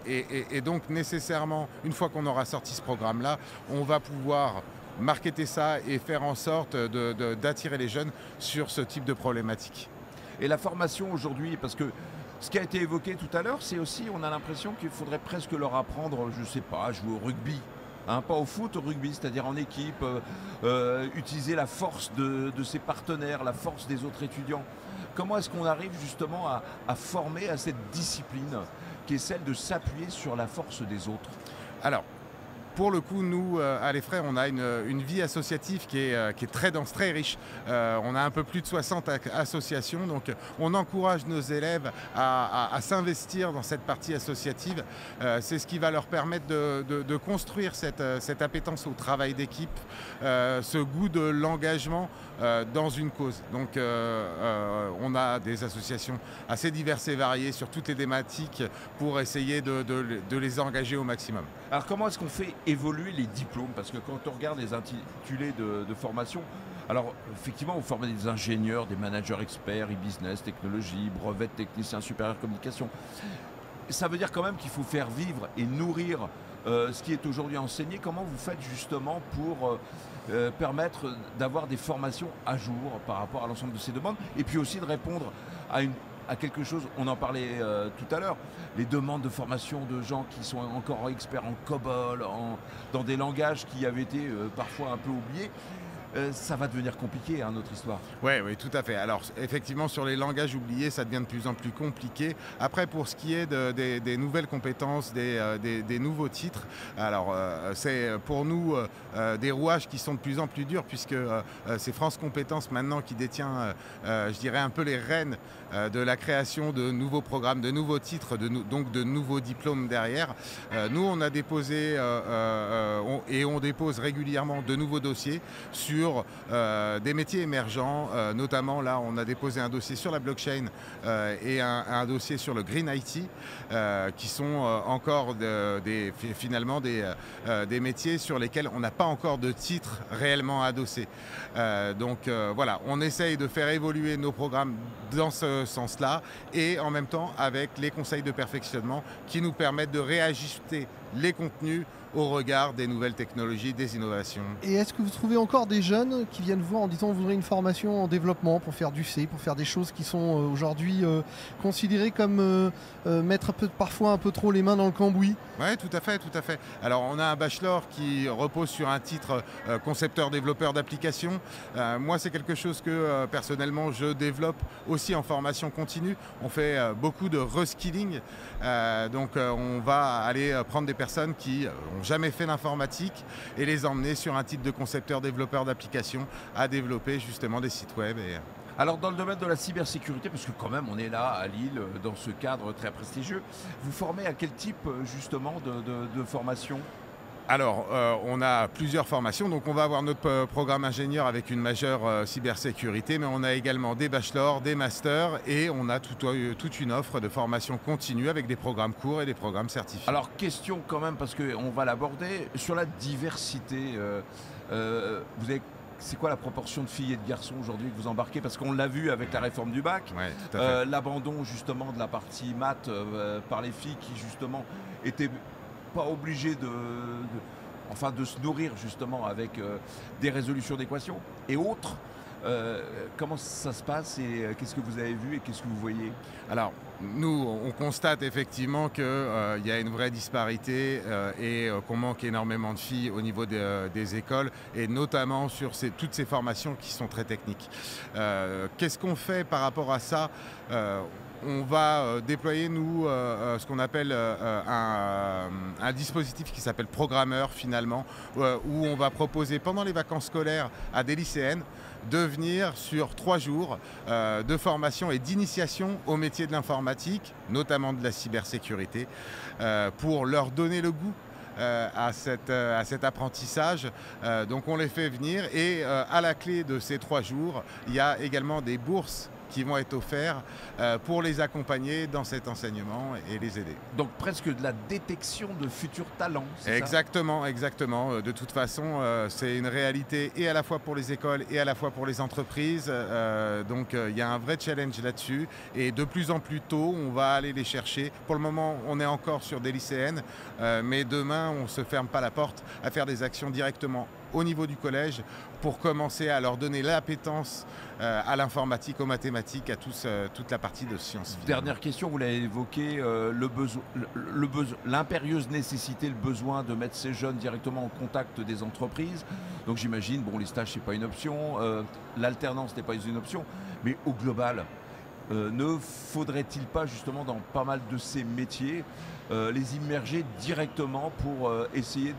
et donc nécessairement, une fois qu'on aura sorti ce programme-là, on va pouvoir marketer ça et faire en sorte d'attirer les jeunes sur ce type de problématique. Et la formation aujourd'hui, parce que ce qui a été évoqué tout à l'heure, c'est aussi, on a l'impression qu'il faudrait presque leur apprendre, je sais pas, à jouer au rugby. Pas au foot, au rugby, c'est-à-dire en équipe, utiliser la force de ses partenaires, la force des autres étudiants. Comment est-ce qu'on arrive justement à former à cette discipline qui est celle de s'appuyer sur la force des autres ? Alors, pour le coup, nous, à Les Frères, on a une vie associative qui est très dense, très riche. On a un peu plus de 60 associations, donc on encourage nos élèves à s'investir dans cette partie associative. C'est ce qui va leur permettre de construire cette appétence au travail d'équipe, ce goût de l'engagement dans une cause. Donc on a des associations assez diverses et variées sur toutes les thématiques pour essayer de les engager au maximum. Alors comment est-ce qu'on fait évoluer les diplômes ? Parce que quand on regarde les intitulés de formation, alors effectivement vous formez des ingénieurs, des managers experts, e-business, technologie, brevet de technicien supérieur communication. Ça veut dire quand même qu'il faut faire vivre et nourrir ce qui est aujourd'hui enseigné. Comment vous faites justement pour permettre d'avoir des formations à jour par rapport à l'ensemble de ces demandes et puis aussi de répondre à quelque chose, on en parlait tout à l'heure, les demandes de formation de gens qui sont encore experts en COBOL, dans des langages qui avaient été parfois un peu oubliés. Ça va devenir compliqué, notre histoire. Oui, tout à fait. Alors, effectivement, sur les langages oubliés, ça devient de plus en plus compliqué. Après, pour ce qui est des nouvelles compétences, des nouveaux titres, alors, c'est pour nous des rouages qui sont de plus en plus durs, puisque c'est France Compétences maintenant qui détient, je dirais, un peu les rênes de la création de nouveaux programmes, de nouveaux titres, donc de nouveaux diplômes derrière. Nous, on a déposé et on dépose régulièrement de nouveaux dossiers sur des métiers émergents, notamment là on a déposé un dossier sur la blockchain et un dossier sur le Green IT qui sont encore finalement des métiers sur lesquels on n'a pas encore de titre réellement adossé. Donc voilà, on essaye de faire évoluer nos programmes dans ce sens-là et en même temps avec les conseils de perfectionnement qui nous permettent de réajuster les contenus au regard des nouvelles technologies, des innovations. Et est-ce que vous trouvez encore des jeunes qui viennent vous voir en disant vous voudrez une formation en développement pour faire du C, pour faire des choses qui sont aujourd'hui considérées comme mettre parfois un peu trop les mains dans le cambouis? Oui, tout à fait, tout à fait. Alors on a un bachelor qui repose sur un titre concepteur-développeur d'applications. Moi, c'est quelque chose que personnellement je développe aussi en formation continue. On fait beaucoup de reskilling. Donc on va aller prendre des personnes qui n'ont jamais fait d'informatique et les emmener sur un titre de concepteur-développeur d'applications à développer justement des sites web. Alors dans le domaine de la cybersécurité, parce que quand même on est là à Lille dans ce cadre très prestigieux, vous formez à quel type justement de formation ? Alors, on a plusieurs formations. Donc, on va avoir notre programme ingénieur avec une majeure cybersécurité, mais on a également des bachelors, des masters et on a toute une offre de formation continue avec des programmes courts et des programmes certifiés. Alors, question quand même, parce qu'on va l'aborder, sur la diversité, c'est quoi la proportion de filles et de garçons aujourd'hui que vous embarquez? Parce qu'on l'a vu avec la réforme du bac, ouais, tout à fait. L'abandon justement de la partie maths par les filles qui justement étaient pas obligé de se nourrir justement avec des résolutions d'équations et autres. Comment ça se passe et qu'est-ce que vous avez vu et qu'est-ce que vous voyez? Alors, nous, on constate effectivement qu'il y a une vraie disparité et qu'on manque énormément de filles au niveau des écoles et notamment sur toutes ces formations qui sont très techniques. Qu'est-ce qu'on fait par rapport à ça? On va déployer, nous, ce qu'on appelle un dispositif qui s'appelle Programmeur, finalement, où on va proposer pendant les vacances scolaires à des lycéennes de venir sur 3 jours de formation et d'initiation au métier de l'informatique, notamment de la cybersécurité, pour leur donner le goût à cet apprentissage. Donc on les fait venir et à la clé de ces 3 jours, il y a également des bourses qui vont être offerts pour les accompagner dans cet enseignement et les aider. Donc presque de la détection de futurs talents, c'est exactement, ça? Exactement. De toute façon, c'est une réalité et à la fois pour les écoles et à la fois pour les entreprises. Donc il y a un vrai challenge là-dessus et de plus en plus tôt, on va aller les chercher. Pour le moment, on est encore sur des lycéennes, mais demain, on ne se ferme pas la porte à faire des actions directement au niveau du collège pour commencer à leur donner l'appétence à l'informatique, aux mathématiques, à toute la partie de sciences. Dernière question, vous l'avez évoqué, l'impérieuse nécessité, le besoin de mettre ces jeunes directement en contact des entreprises. Donc j'imagine, les stages c'est pas une option, l'alternance n'est pas une option, mais au global, ne faudrait-il pas justement dans pas mal de ces métiers les immerger directement pour essayer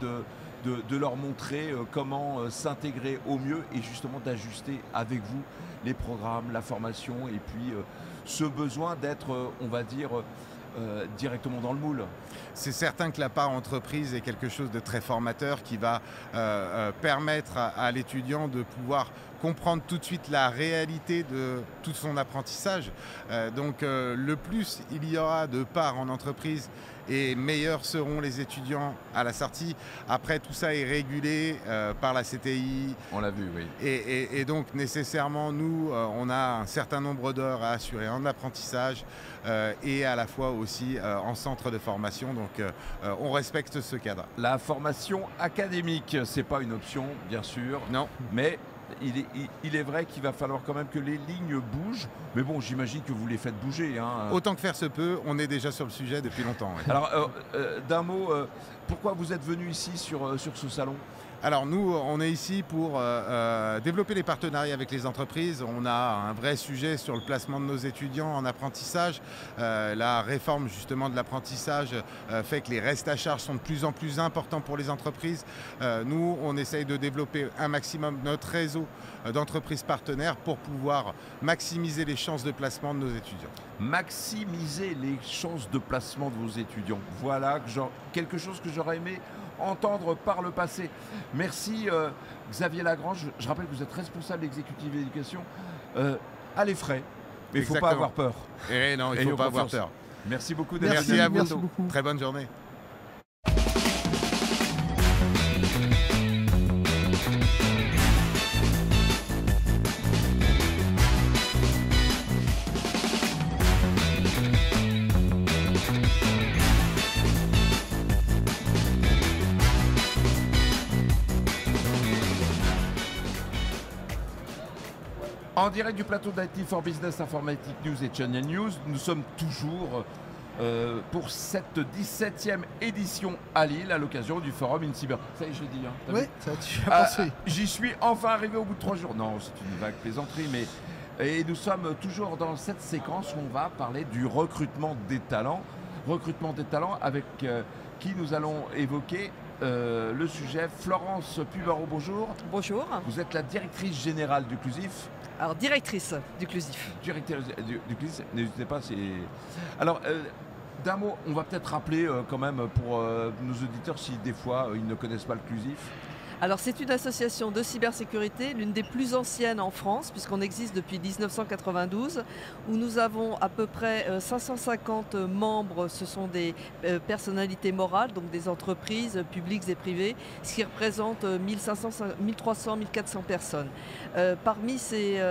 de leur montrer comment s'intégrer au mieux et justement d'ajuster avec vous les programmes, la formation et puis ce besoin d'être, on va dire, directement dans le moule. C'est certain que la part entreprise est quelque chose de très formateur qui va permettre à l'étudiant de pouvoir comprendre tout de suite la réalité de tout son apprentissage. Donc le plus il y aura de parts en entreprise et meilleurs seront les étudiants à la sortie. Après, tout ça est régulé par la CTI. On l'a vu, oui. Et donc, nécessairement, nous, on a un certain nombre d'heures à assurer en apprentissage et à la fois aussi en centre de formation. Donc, on respecte ce cadre. La formation académique, c'est pas une option, bien sûr. Non. Mais il est vrai qu'il va falloir quand même que les lignes bougent. Mais bon, j'imagine que vous les faites bouger. Autant que faire se peut, on est déjà sur le sujet depuis longtemps. Ouais. Alors, d'un mot, pourquoi vous êtes venu ici sur ce salon ? Alors nous, on est ici pour développer les partenariats avec les entreprises. On a un vrai sujet sur le placement de nos étudiants en apprentissage. La réforme justement de l'apprentissage fait que les restes à charge sont de plus en plus importants pour les entreprises. Nous, on essaye de développer un maximum notre réseau d'entreprises partenaires pour pouvoir maximiser les chances de placement de nos étudiants. Maximiser les chances de placement de vos étudiants. Voilà quelque chose que j'aurais aimé entendre par le passé. Merci Xavier Lagrange. Je rappelle que vous êtes responsable exécutif d'éducation à l'Effray. Mais il ne faut pas avoir peur. Et non, il ne faut pas avoir peur. Merci beaucoup d'être venu. Merci à vous. Merci beaucoup. Très bonne journée. En direct du plateau d'IT for Business, Informatique News et Channel News, nous sommes toujours pour cette 17e édition à Lille à l'occasion du Forum InCyber. Ça y est, je l'ai dit. Hein, oui, ça tu as pensé. J'y suis enfin arrivé au bout de 3 jours. Non, c'est une vague plaisanterie, mais... Et nous sommes toujours dans cette séquence où on va parler du recrutement des talents. Recrutement des talents avec qui nous allons évoquer le sujet. Florence Pubaro, bonjour. Bonjour. Vous êtes la directrice générale du Clusif. Alors, directrice du Clusif. Directrice du Clusif, n'hésitez pas. Alors, d'un mot, on va peut-être rappeler quand même pour nos auditeurs si des fois ils ne connaissent pas le Clusif. Alors c'est une association de cybersécurité, l'une des plus anciennes en France, puisqu'on existe depuis 1992, où nous avons à peu près 550 membres. Ce sont des personnalités morales, donc des entreprises publiques et privées, ce qui représente 1300, 1400 personnes. Parmi ces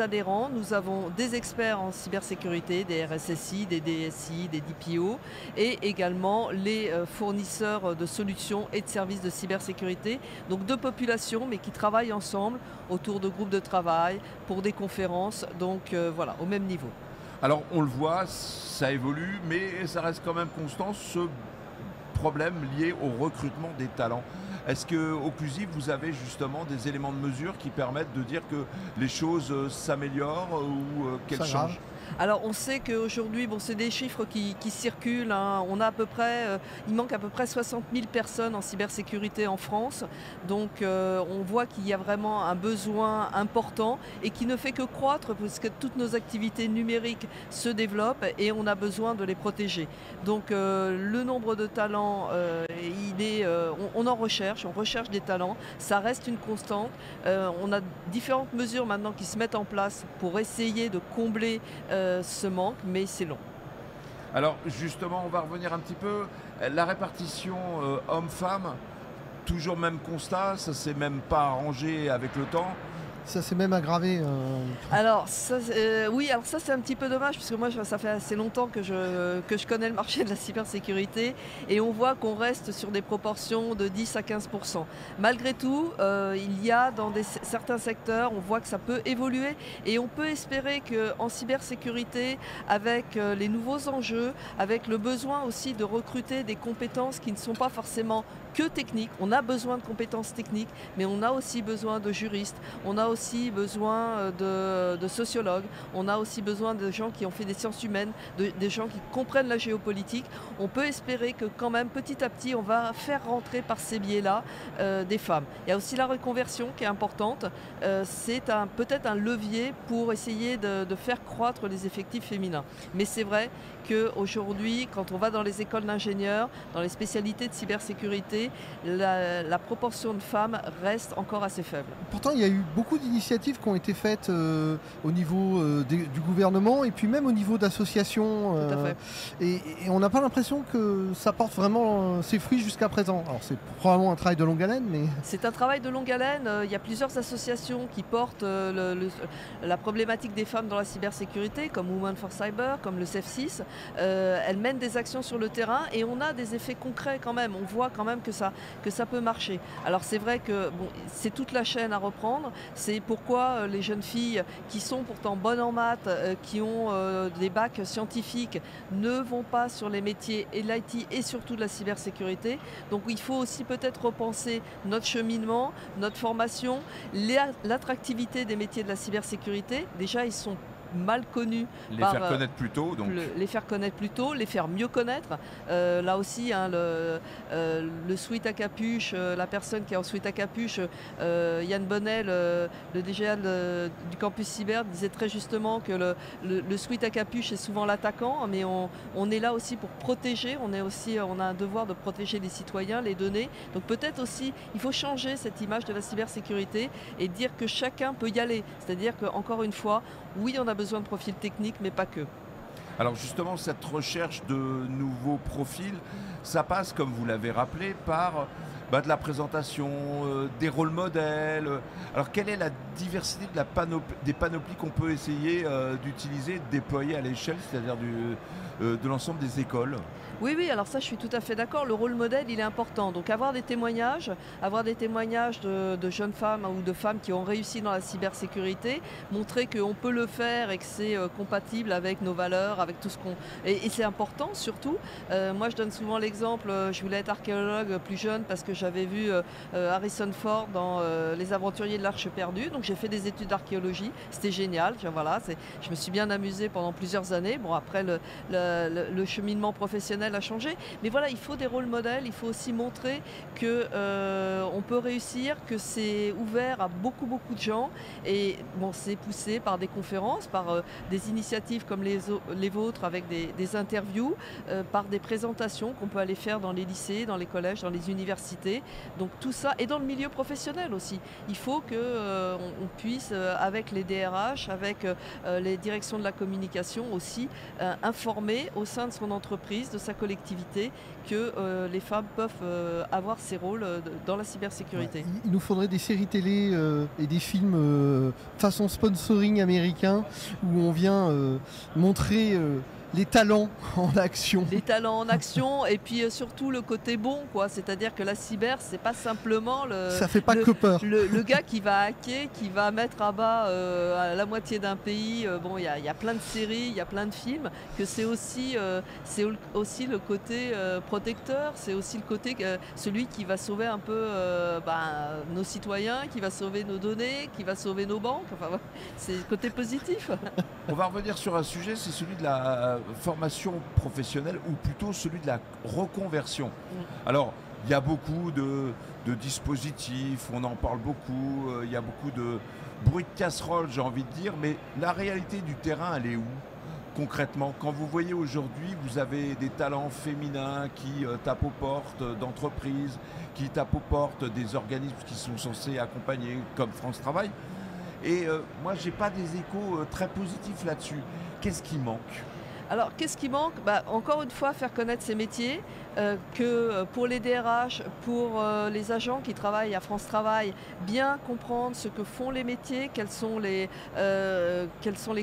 adhérents, nous avons des experts en cybersécurité, des RSSI, des DSI, des DPO, et également les fournisseurs de solutions et de services de cybersécurité. Donc deux populations, mais qui travaillent ensemble autour de groupes de travail, pour des conférences, donc voilà, au même niveau. Alors on le voit, ça évolue, mais ça reste quand même constant, ce problème lié au recrutement des talents. Est-ce qu'au Clusif, vous avez justement des éléments de mesure qui permettent de dire que les choses s'améliorent ou qu'elles changent ? Alors on sait qu'aujourd'hui, bon, c'est des chiffres qui circulent, hein. On a à peu près, il manque à peu près 60 000 personnes en cybersécurité en France. Donc on voit qu'il y a vraiment un besoin important et qui ne fait que croître puisque toutes nos activités numériques se développent et on a besoin de les protéger. Donc le nombre de talents, on en recherche, on recherche des talents, ça reste une constante. On a différentes mesures maintenant qui se mettent en place pour essayer de combler ce manque, mais c'est long. Alors justement, on va revenir un petit peu. La répartition homme-femme, toujours même constat, ça s'est même pas arrangé avec le temps. Ça s'est même aggravé. Alors, oui, alors ça c'est un petit peu dommage puisque moi ça fait assez longtemps que je connais le marché de la cybersécurité et on voit qu'on reste sur des proportions de 10 à 15%. Malgré tout, il y a dans certains secteurs, on voit que ça peut évoluer et on peut espérer qu'en cybersécurité, avec les nouveaux enjeux, avec le besoin aussi de recruter des compétences qui ne sont pas forcément que techniques, on a besoin de compétences techniques, mais on a aussi besoin de juristes, on a aussi besoin de sociologues, on a aussi besoin de gens qui ont fait des sciences humaines, des gens qui comprennent la géopolitique. On peut espérer que quand même petit à petit on va faire rentrer par ces biais-là des femmes. Il y a aussi la reconversion qui est importante, c'est peut-être un levier pour essayer de faire croître les effectifs féminins. Mais c'est vrai qu'aujourd'hui, quand on va dans les écoles d'ingénieurs, dans les spécialités de cybersécurité, la proportion de femmes reste encore assez faible. Pourtant, il y a eu beaucoup d'initiatives qui ont été faites au niveau du gouvernement et puis même au niveau d'associations. Tout à fait. Et on n'a pas l'impression que ça porte vraiment ses fruits jusqu'à présent. Alors c'est probablement un travail de longue haleine, mais... C'est un travail de longue haleine. Il y a plusieurs associations qui portent la problématique des femmes dans la cybersécurité, comme Women for Cyber, comme le CEF6. Elles mènent des actions sur le terrain et on a des effets concrets quand même. On voit quand même que ça peut marcher. Alors c'est vrai que bon, c'est toute la chaîne à reprendre. C'est pourquoi les jeunes filles qui sont pourtant bonnes en maths, qui ont des bacs scientifiques, ne vont pas sur les métiers et de l'IT et surtout de la cybersécurité. Donc il faut aussi peut-être repenser notre cheminement, notre formation, l'attractivité des métiers de la cybersécurité. Déjà, ils sont mal connus. Faire connaître plus tôt. Donc. Les faire connaître plus tôt, les faire mieux connaître. Là aussi, hein, le sweat à capuche, la personne qui est en sweat à capuche, Yann Bonnet, le DGA du campus cyber, disait très justement que le sweat à capuche est souvent l'attaquant, mais on est là aussi pour protéger, on a un devoir de protéger les citoyens, les données. Donc peut-être aussi, il faut changer cette image de la cybersécurité et dire que chacun peut y aller. C'est-à-dire qu'encore une fois, oui, on a besoin de profils techniques, mais pas que. Alors justement, cette recherche de nouveaux profils, ça passe, comme vous l'avez rappelé, par de la présentation, des rôles modèles. Alors quelle est la diversité des panoplies qu'on peut essayer d'utiliser, de déployer à l'échelle, c'est-à-dire de l'ensemble des écoles. Oui, oui, alors ça je suis tout à fait d'accord, le rôle modèle il est important. Donc avoir des témoignages de jeunes femmes ou de femmes qui ont réussi dans la cybersécurité, montrer qu'on peut le faire et que c'est compatible avec nos valeurs, avec tout ce qu'on... Et c'est important surtout. Moi je donne souvent l'exemple, je voulais être archéologue plus jeune parce que j'avais vu Harrison Ford dans Les Aventuriers de l'Arche perdue, donc j'ai fait des études d'archéologie, c'était génial, voilà, je me suis bien amusée pendant plusieurs années. Bon après le cheminement professionnel a changé, mais voilà, il faut des rôles modèles, il faut aussi montrer que on peut réussir, que c'est ouvert à beaucoup de gens, et bon, c'est poussé par des conférences, par des initiatives comme les vôtres avec des interviews, par des présentations qu'on peut aller faire dans les lycées, dans les collèges, dans les universités, donc tout ça, et dans le milieu professionnel aussi. Il faut que on puisse, avec les DRH, avec les directions de la communication aussi, informer au sein de son entreprise, de sa collectivité, que les femmes peuvent avoir ces rôles dans la cybersécurité. Ouais, il nous faudrait des séries télé et des films façon sponsoring américain où on vient montrer les talents en action. Les talents en action, et puis surtout le côté bon, quoi. C'est-à-dire que la cyber, c'est pas simplement ça fait pas que peur. Le gars qui va hacker, qui va mettre à bas la moitié d'un pays. Bon, il y a plein de séries, il y a plein de films, que c'est aussi le côté protecteur, c'est aussi le côté celui qui va sauver un peu nos citoyens, qui va sauver nos données, qui va sauver nos banques. Enfin, c'est le côté positif. On va revenir sur un sujet, c'est celui de la formation professionnelle, ou plutôt celui de la reconversion. Alors, il y a beaucoup de dispositifs, on en parle beaucoup, il y a beaucoup de bruit de casserole, j'ai envie de dire, mais la réalité du terrain, elle est où concrètement? Quand vous voyez aujourd'hui, vous avez des talents féminins qui tapent aux portes d'entreprises, qui tapent aux portes des organismes qui sont censés accompagner, comme France Travail, et moi, j'ai pas des échos très positifs là-dessus. Qu'est-ce qui manque? Alors, qu'est-ce qui manque? Encore une fois, faire connaître ces métiers, que pour les DRH, pour les agents qui travaillent à France Travail, bien comprendre ce que font les métiers, quelles sont les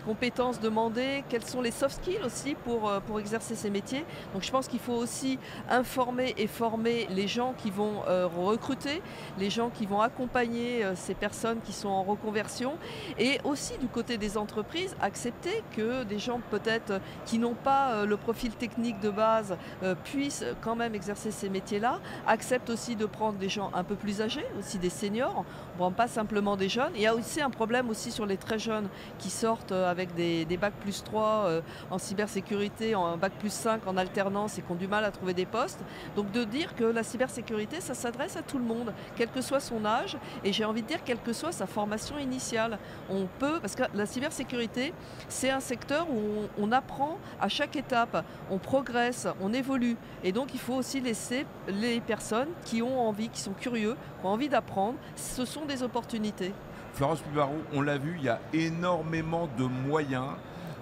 compétences demandées, quels sont les soft skills aussi pour exercer ces métiers. Donc je pense qu'il faut aussi informer et former les gens qui vont recruter, les gens qui vont accompagner ces personnes qui sont en reconversion, et aussi du côté des entreprises, accepter que des gens peut-être qui n'ont pas le profil technique de base puissent quand même exercer ces métiers-là, acceptent aussi de prendre des gens un peu plus âgés, aussi des seniors, on ne prend pas simplement des jeunes. Il y a aussi un problème aussi sur les très jeunes qui sortent avec des bac plus 3 en cybersécurité, en bac plus 5 en alternance, et qui ont du mal à trouver des postes. Donc de dire que la cybersécurité, ça s'adresse à tout le monde, quel que soit son âge, et j'ai envie de dire quelle que soit sa formation initiale. On peut, parce que la cybersécurité, c'est un secteur où on apprend à chaque étape, on progresse, on évolue, et donc il faut aussi laisser les personnes qui ont envie, qui sont curieux, qui ont envie d'apprendre, ce sont des opportunités. Florence Pubarou, on l'a vu, il y a énormément de moyens,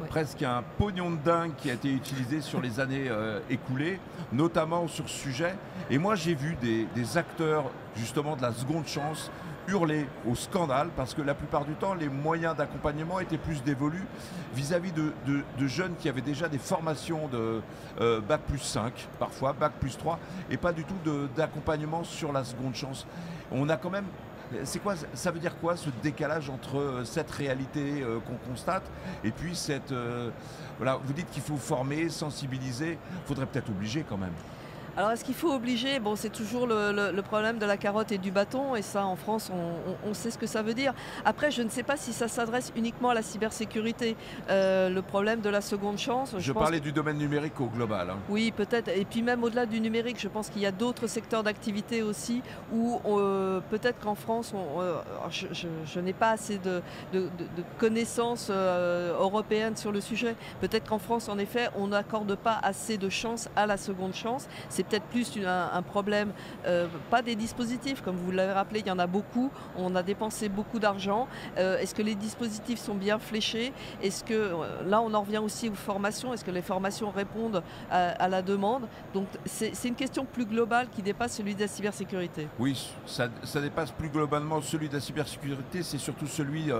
presque un pognon de dingue qui a été utilisé sur les années écoulées, notamment sur ce sujet. Et moi j'ai vu des acteurs justement de la seconde chance hurler au scandale, parce que la plupart du temps les moyens d'accompagnement étaient plus dévolus vis-à-vis de jeunes qui avaient déjà des formations de bac plus 5, parfois bac plus 3, et pas du tout d'accompagnement sur la seconde chance. On a quand même... C'est quoi, ça veut dire quoi ce décalage entre cette réalité qu'on constate et puis cette... voilà, vous dites qu'il faut former, sensibiliser, il faudrait peut-être obliger quand même. Alors est-ce qu'il faut obliger? Bon, c'est toujours le problème de la carotte et du bâton, et ça en France on sait ce que ça veut dire. Après, je ne sais pas si ça s'adresse uniquement à la cybersécurité. Le problème de la seconde chance... Je parlais du domaine numérique au global. Hein. Oui, peut-être. Et puis même au-delà du numérique, je pense qu'il y a d'autres secteurs d'activité aussi où peut-être qu'en France, je n'ai pas assez de connaissances européennes sur le sujet. Peut-être qu'en France, en effet, on n'accorde pas assez de chance à la seconde chance. c'est peut-être plus un problème, pas des dispositifs, comme vous l'avez rappelé, il y en a beaucoup, on a dépensé beaucoup d'argent. Est-ce que les dispositifs sont bien fléchés? Est-ce que, là on en revient aussi aux formations, est-ce que les formations répondent à la demande? Donc c'est une question plus globale qui dépasse celui de la cybersécurité. Oui, ça dépasse plus globalement celui de la cybersécurité, c'est surtout celui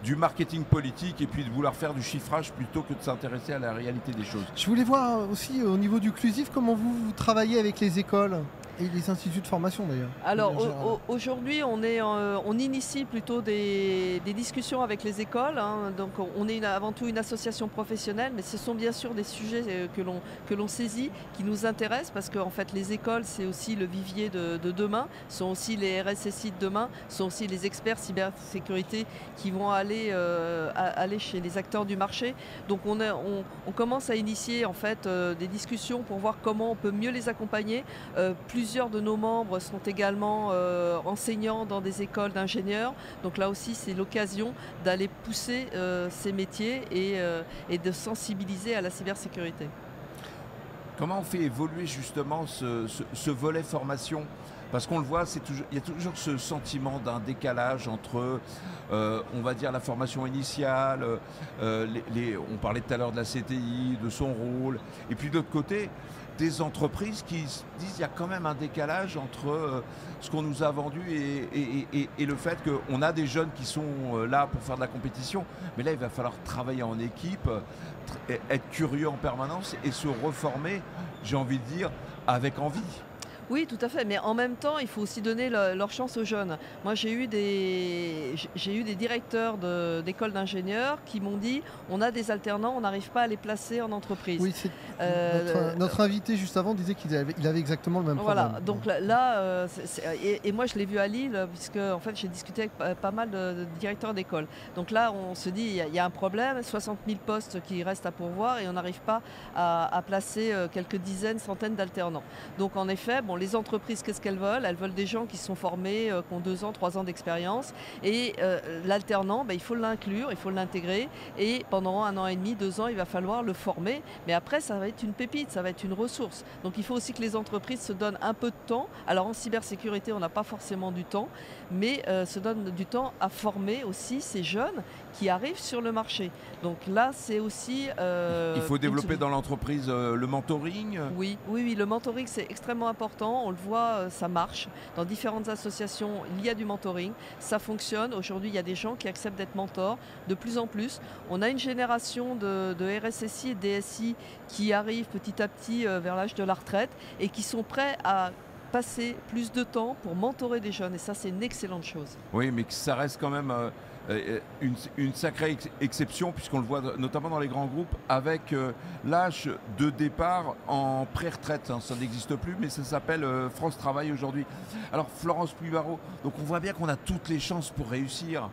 du marketing politique et puis de vouloir faire du chiffrage plutôt que de s'intéresser à la réalité des choses. Je voulais voir aussi au niveau du Clusif comment vous travaillez avec les écoles et les instituts de formation d'ailleurs. Alors aujourd'hui on initie plutôt des discussions avec les écoles, hein. Donc on est avant tout une association professionnelle, mais ce sont bien sûr des sujets que l'on saisit, qui nous intéressent, parce que en fait les écoles c'est aussi le vivier de demain, sont aussi les RSSI de demain, sont aussi les experts cybersécurité qui vont aller chez les acteurs du marché. Donc on commence à initier en fait des discussions pour voir comment on peut mieux les accompagner. Plusieurs de nos membres sont également enseignants dans des écoles d'ingénieurs. Donc là aussi, c'est l'occasion d'aller pousser ces métiers et de sensibiliser à la cybersécurité. Comment on fait évoluer justement ce volet formation? Parce qu'on le voit, il y a toujours ce sentiment d'un décalage entre, on va dire, la formation initiale, on parlait tout à l'heure de la CTI, de son rôle, et puis de l'autre côté, des entreprises qui se disent qu'il y a quand même un décalage entre ce qu'on nous a vendu et le fait qu'on a des jeunes qui sont là pour faire de la compétition. Mais là, il va falloir travailler en équipe, être curieux en permanence et se reformer, j'ai envie de dire, avec envie. Oui, tout à fait, mais en même temps, il faut aussi donner leur chance aux jeunes. Moi, j'ai eu des directeurs d'écoles d'ingénieurs qui m'ont dit on a des alternants, on n'arrive pas à les placer en entreprise. Oui, notre invité juste avant disait qu'il avait exactement le même problème. Voilà, donc là, et moi je l'ai vu à Lille, puisque en fait j'ai discuté avec pas mal de directeurs d'école. Donc là, on se dit il y a un problème, 60 000 postes qui restent à pourvoir et on n'arrive pas à placer quelques dizaines, centaines d'alternants. Donc en effet, bon, les entreprises, qu'est-ce qu'elles veulent? Elles veulent des gens qui sont formés, qui ont 2 ans, 3 ans d'expérience. Et l'alternant, il faut l'inclure, il faut l'intégrer. Et pendant 1 an et demi, 2 ans, il va falloir le former. Mais après, ça va être une pépite, ça va être une ressource. Donc il faut aussi que les entreprises se donnent un peu de temps. Alors en cybersécurité, on n'a pas forcément du temps, mais se donnent du temps à former aussi ces jeunes qui arrivent sur le marché. Donc là, c'est aussi... il faut développer dans l'entreprise le mentoring. Oui, le mentoring, c'est extrêmement important. On le voit, ça marche. Dans différentes associations, il y a du mentoring. Ça fonctionne. Aujourd'hui, il y a des gens qui acceptent d'être mentors de plus en plus. On a une génération de RSSI et DSI qui arrivent petit à petit vers l'âge de la retraite et qui sont prêts à passer plus de temps pour mentorer des jeunes. Et ça, c'est une excellente chose. Oui, mais ça reste quand même... une sacrée exception, puisqu'on le voit notamment dans les grands groupes, avec l'âge de départ en pré-retraite. Hein, ça n'existe plus, mais ça s'appelle France Travail aujourd'hui. Alors Florence Puybarreau, donc on voit bien qu'on a toutes les chances pour réussir.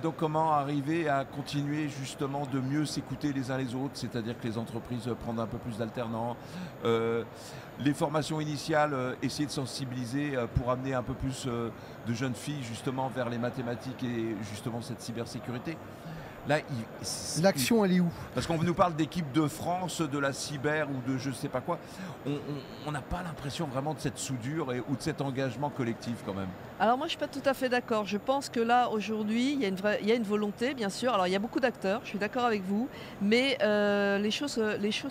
Donc comment arriver à continuer justement de mieux s'écouter les uns les autres, c'est-à-dire que les entreprises prennent un peu plus d'alternants, les formations initiales, essayer de sensibiliser pour amener un peu plus de jeunes filles justement vers les mathématiques et justement cette cybersécurité. Là, l'action, elle est où? Parce qu'on nous parle d'équipe de France, de la cyber ou de je sais pas quoi. On n'a pas l'impression vraiment de cette soudure ou de cet engagement collectif quand même. Alors moi, je ne suis pas tout à fait d'accord. Je pense que là, aujourd'hui, il y a une volonté, bien sûr. Alors, il y a beaucoup d'acteurs, je suis d'accord avec vous. Mais les choses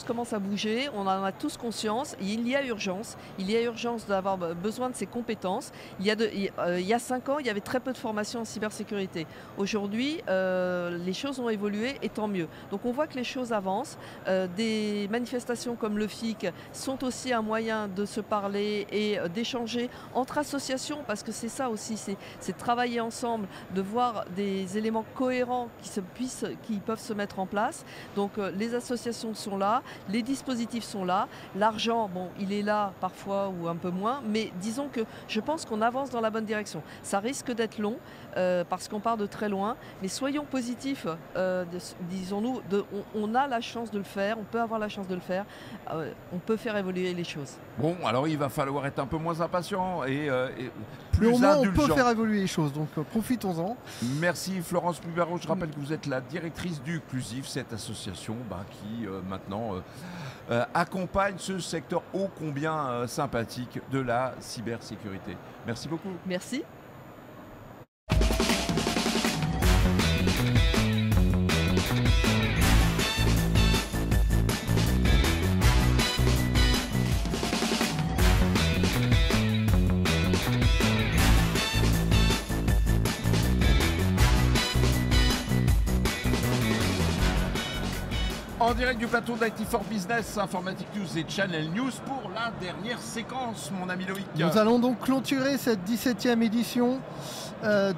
commencent à bouger. On en a tous conscience. Il y a urgence. Il y a urgence d'avoir besoin de ces compétences. Il y a 5 ans, il y avait très peu de formation en cybersécurité. Aujourd'hui, les choses ont évolué et tant mieux. Donc, on voit que les choses avancent. Des manifestations comme le FIC sont aussi un moyen de se parler et d'échanger entre associations, parce que c'est ça aussi, c'est de travailler ensemble, de voir des éléments cohérents qui peuvent se mettre en place. Donc les associations sont là, les dispositifs sont là, l'argent, bon, il est là parfois ou un peu moins, mais disons que je pense qu'on avance dans la bonne direction. Ça risque d'être long parce qu'on part de très loin, mais soyons positifs. disons-nous, on a la chance de le faire, on peut avoir la chance de le faire, on peut faire évoluer les choses. Bon, alors il va falloir être un peu moins impatient et plus Mais au moins, on indulgent. peut faire évoluer les choses, donc profitons-en. Merci Florence Pubero. Je rappelle que vous êtes la directrice du Clusif, cette association qui maintenant accompagne ce secteur ô combien sympathique de la cybersécurité. Merci beaucoup. Merci. En direct du plateau d'IT for Business, Informatique News et Channel News pour la dernière séquence, mon ami Loïc. Nous allons donc clôturer cette 17e édition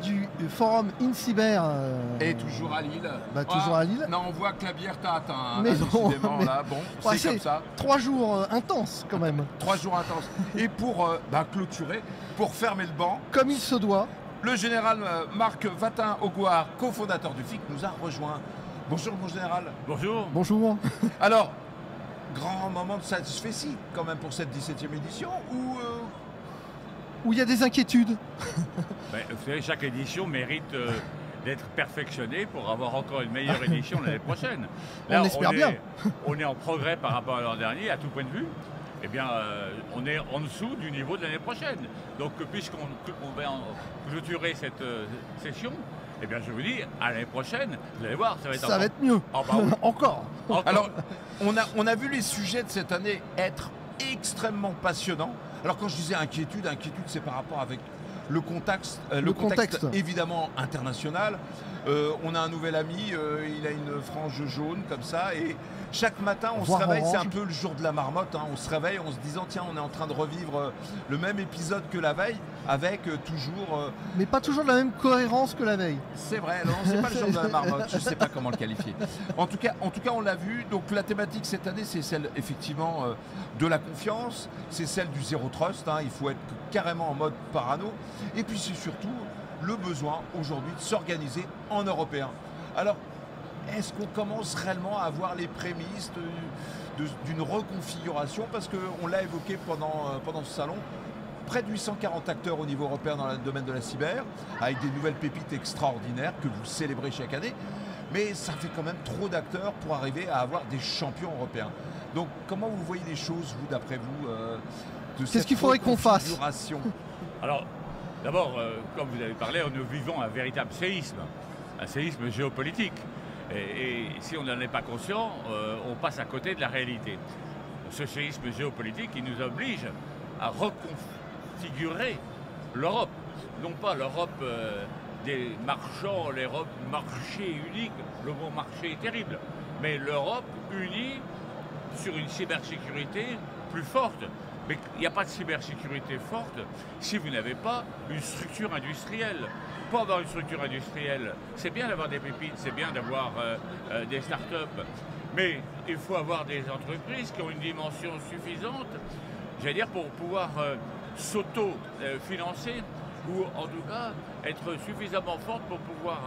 du forum InCyber. Et toujours à Lille. Toujours à Lille. Non, on voit que la bière t'a atteint. Mais non, mais... là. Bon, Ouais, c'est comme ça. 3 jours intenses quand même. 3 jours intenses. Et pour clôturer, pour fermer le banc, comme il se doit, le général Marc Vatin-Augoire, cofondateur du FIC, nous a rejoint. Bonjour mon général. Bonjour. Bonjour. Alors, grand moment de satisfaction quand même pour cette 17e édition où il y a des inquiétudes. Vous savez, chaque édition mérite d'être perfectionnée pour avoir encore une meilleure édition l'année prochaine. Là, on espère bien. On est en progrès par rapport à l'an dernier, à tout point de vue. Eh bien, on est en dessous du niveau de l'année prochaine. Donc, puisqu'on va clôturer cette session, eh bien, je vous dis, à l'année prochaine, vous allez voir, ça va être mieux. Oh, bah, oui. Encore. Alors, on a vu les sujets de cette année être extrêmement passionnants. Alors, quand je disais inquiétude, c'est par rapport avec le contexte évidemment international. On a un nouvel ami, il a une frange jaune comme ça, et chaque matin on se réveille, c'est un peu le jour de la marmotte, on se réveille en se disant tiens, on est en train de revivre le même épisode que la veille, avec toujours... Mais pas toujours de la même cohérence que la veille. C'est vrai, non, c'est pas le jour de la marmotte, je sais pas comment le qualifier. En tout cas, on l'a vu, donc la thématique cette année, c'est celle effectivement de la confiance, c'est celle du zéro trust, il faut être carrément en mode parano, et puis c'est surtout le besoin aujourd'hui de s'organiser en européen. Alors, est-ce qu'on commence réellement à avoir les prémices d'une reconfiguration? Parce qu'on l'a évoqué pendant ce salon, près de 840 acteurs au niveau européen dans le domaine de la cyber, avec des nouvelles pépites extraordinaires que vous célébrez chaque année. Mais ça fait quand même trop d'acteurs pour arriver à avoir des champions européens. Donc, comment vous voyez les choses, vous, d'après vous, de Qu'est-ce qu'il faudrait qu'on fasse? Alors, d'abord, comme vous avez parlé, nous vivons un véritable séisme, un séisme géopolitique. Et si on n'en est pas conscient, on passe à côté de la réalité. Ce séisme géopolitique, il nous oblige à reconfigurer l'Europe. Non pas l'Europe des marchands, l'Europe marché unique, le mot marché est terrible, mais l'Europe unie sur une cybersécurité plus forte. Mais il n'y a pas de cybersécurité forte si vous n'avez pas une structure industrielle. Pour avoir une structure industrielle, c'est bien d'avoir des pépites, c'est bien d'avoir des start-up, mais il faut avoir des entreprises qui ont une dimension suffisante, j'allais dire, pour pouvoir s'auto-financer ou en tout cas être suffisamment forte pour pouvoir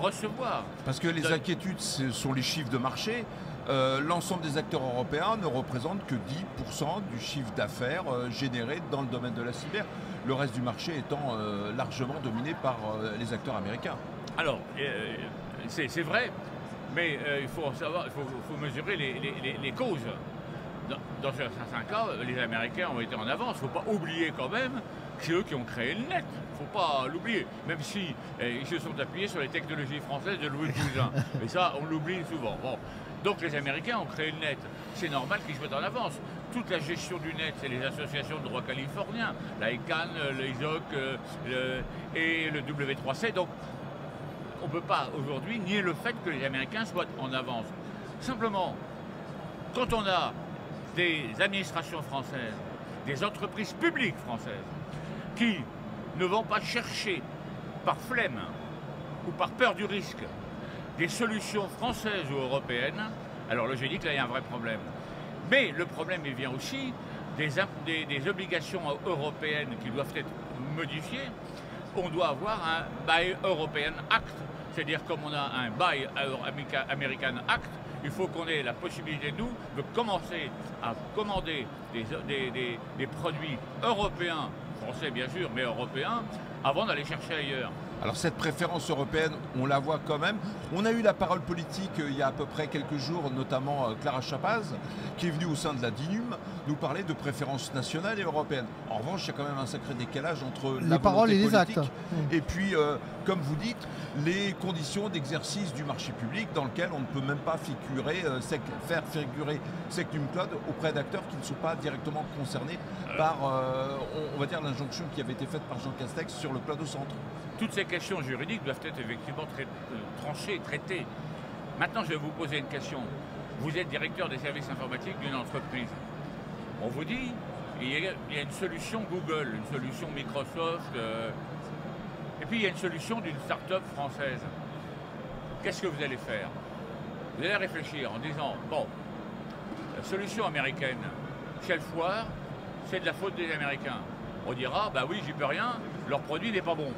recevoir. Parce que les inquiétudes, ce sont les chiffres de marché. L'ensemble des acteurs européens ne représentent que 10% du chiffre d'affaires généré dans le domaine de la cyber. Le reste du marché étant largement dominé par les acteurs américains. Alors, c'est vrai, mais il faut savoir, il faut mesurer les causes. Dans certains cas, les Américains ont été en avance. Il ne faut pas oublier quand même que c'est eux qui ont créé le net. Il ne faut pas l'oublier, même si ils se sont appuyés sur les technologies françaises de Louis XII. Mais ça, on l'oublie souvent. Bon. Donc les Américains ont créé le net. C'est normal qu'ils soient en avance. Toute la gestion du net, c'est les associations de droit californien, la ICANN, l'ISOC et le W3C. Donc on ne peut pas aujourd'hui nier le fait que les Américains soient en avance. Simplement, quand on a des administrations françaises, des entreprises publiques françaises, qui ne vont pas chercher par flemme ou par peur du risque des solutions françaises ou européennes, alors là je dis que là il y a un vrai problème. Mais le problème il vient aussi des obligations européennes qui doivent être modifiées. On doit avoir un Buy European Act C'est-à-dire comme on a un Buy American Act, il faut qu'on ait la possibilité, nous, de commencer à commander des produits européens, français bien sûr, mais européens, avant d'aller chercher ailleurs. Alors cette préférence européenne, on la voit quand même. On a eu la parole politique il y a à peu près quelques jours, notamment Clara Chapaz, qui est venue au sein de la DINUM nous parler de préférence nationale et européenne. En revanche, il y a quand même un sacré décalage entre les paroles et les actes. Et puis, comme vous dites, les conditions d'exercice du marché public dans lequel on ne peut même pas faire figurer Secnum Cloud auprès d'acteurs qui ne sont pas directement concernés par, on va dire, l'injonction qui avait été faite par Jean Castex sur le cloud au centre. Toutes ces questions juridiques doivent être effectivement tranchées, traitées. Maintenant, je vais vous poser une question. Vous êtes directeur des services informatiques d'une entreprise. On vous dit, il y a une solution Google, une solution Microsoft, et puis il y a une solution d'une start-up française. Qu'est-ce que vous allez faire? Vous allez réfléchir en disant, bon, la solution américaine, si elle foire, c'est de la faute des Américains. On dira, bah oui, j'y peux rien, leur produit n'est pas bon.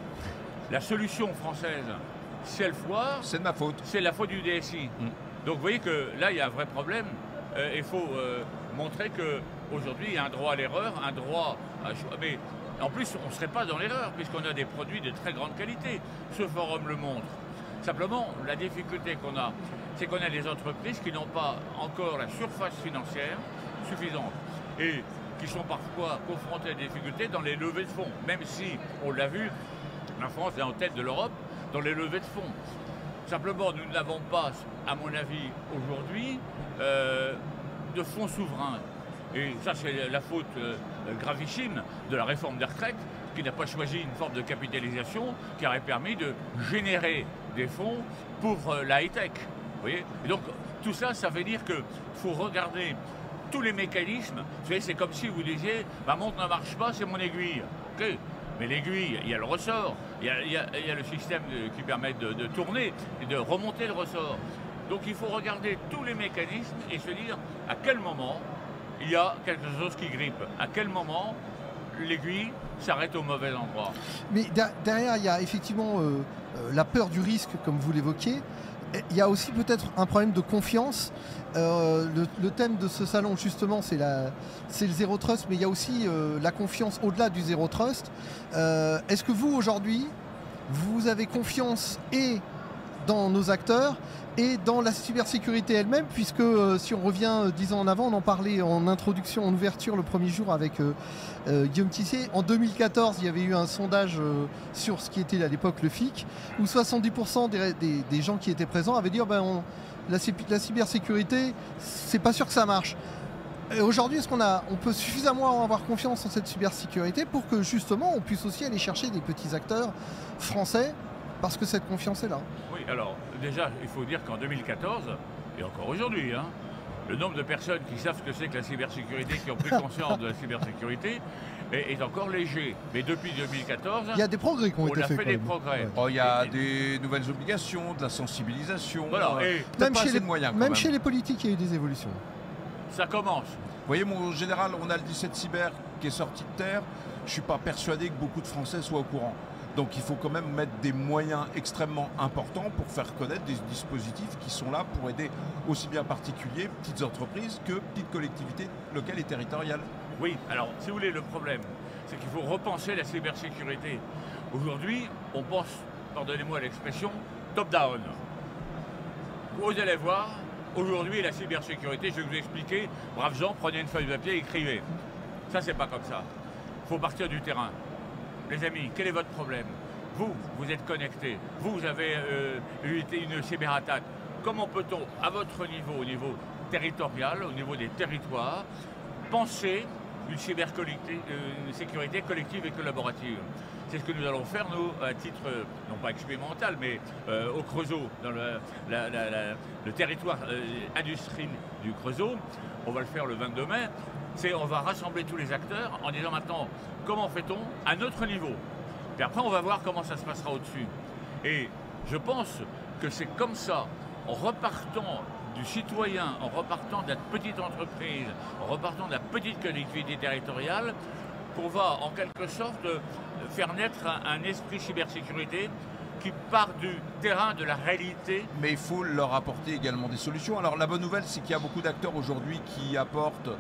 La solution française, si elle foire, c'est de ma faute. C'est la faute du DSI. Donc vous voyez que là, il y a un vrai problème. Il faut montrer qu'aujourd'hui, il y a un droit à l'erreur, un droit à... Mais en plus, on ne serait pas dans l'erreur, puisqu'on a des produits de très grande qualité. Ce forum le montre. Simplement, la difficulté qu'on a, c'est qu'on a des entreprises qui n'ont pas encore la surface financière suffisante. Et qui sont parfois confrontées à des difficultés dans les levées de fonds, même si, on l'a vu, la France est en tête de l'Europe dans les levées de fonds. Simplement, nous n'avons pas, à mon avis, aujourd'hui, de fonds souverains. Et ça, c'est la faute gravissime de la réforme des retraites, qui n'a pas choisi une forme de capitalisation qui aurait permis de générer des fonds pour la high-tech. Vous voyez ? Et donc, tout ça, ça veut dire qu'il faut regarder tous les mécanismes. Vous savez, c'est comme si vous disiez, ma montre ne marche pas, c'est mon aiguille. Okay. Mais l'aiguille, il y a le ressort, il y a le système qui permet de tourner et de remonter le ressort. Donc il faut regarder tous les mécanismes et se dire à quel moment il y a quelque chose qui grippe, à quel moment l'aiguille s'arrête au mauvais endroit. Mais derrière, il y a effectivement la peur du risque, comme vous l'évoquiez. Il y a aussi peut-être un problème de confiance. Le thème de ce salon, justement, c'est le Zero Trust, mais il y a aussi la confiance au-delà du Zero Trust. Est-ce que vous, aujourd'hui, vous avez confiance et dans nos acteurs et dans la cybersécurité elle-même, puisque si on revient 10 ans en avant, on en parlait en introduction, en ouverture le premier jour avec Guillaume Tissier. En 2014, il y avait eu un sondage sur ce qui était à l'époque le FIC, où 70% des gens qui étaient présents avaient dit la cybersécurité, c'est pas sûr que ça marche. Aujourd'hui, est-ce on peut suffisamment avoir confiance en cette cybersécurité pour que justement on puisse aussi aller chercher des petits acteurs français parce que cette confiance est là? Oui, alors déjà, il faut dire qu'en 2014, et encore aujourd'hui, le nombre de personnes qui savent ce que c'est que la cybersécurité, qui ont pris conscience de la cybersécurité, est encore léger. Mais depuis 2014, il y a des progrès qui ont été faits. On a fait des progrès. Oh, il y a des nouvelles obligations, de la sensibilisation. Voilà, et même chez les politiques, il y a eu des évolutions. Ça commence. Vous voyez, mon général, on a le 17 Cyber qui est sorti de terre. Je ne suis pas persuadé que beaucoup de Français soient au courant. Donc il faut quand même mettre des moyens extrêmement importants pour faire connaître des dispositifs qui sont là pour aider aussi bien particuliers, petites entreprises que petites collectivités locales et territoriales. Oui, alors si vous voulez, le problème, c'est qu'il faut repenser la cybersécurité. Aujourd'hui, on pense, pardonnez-moi l'expression, top-down. Vous allez voir, aujourd'hui, la cybersécurité, je vais vous expliquer, braves gens, prenez une feuille de papier et écrivez. Ça, c'est pas comme ça. Il faut partir du terrain. Les amis, quel est votre problème? Vous êtes connectés, vous avez eu une cyberattaque. Comment peut-on, à votre niveau, au niveau territorial, au niveau des territoires, penser une sécurité collective et collaborative? C'est ce que nous allons faire, nous, à titre, non pas expérimental, mais au Creusot, dans le territoire industrie du Creusot. On va le faire le 22 mai. On va rassembler tous les acteurs en disant maintenant comment fait-on à notre niveau. Puis après on va voir comment ça se passera au-dessus. Et je pense que c'est comme ça, en repartant du citoyen, en repartant de la petite entreprise, en repartant de la petite collectivité territoriale, qu'on va en quelque sorte faire naître un esprit cybersécurité qui part du terrain de la réalité. Mais il faut leur apporter également des solutions. Alors la bonne nouvelle, c'est qu'il y a beaucoup d'acteurs aujourd'hui qui apportent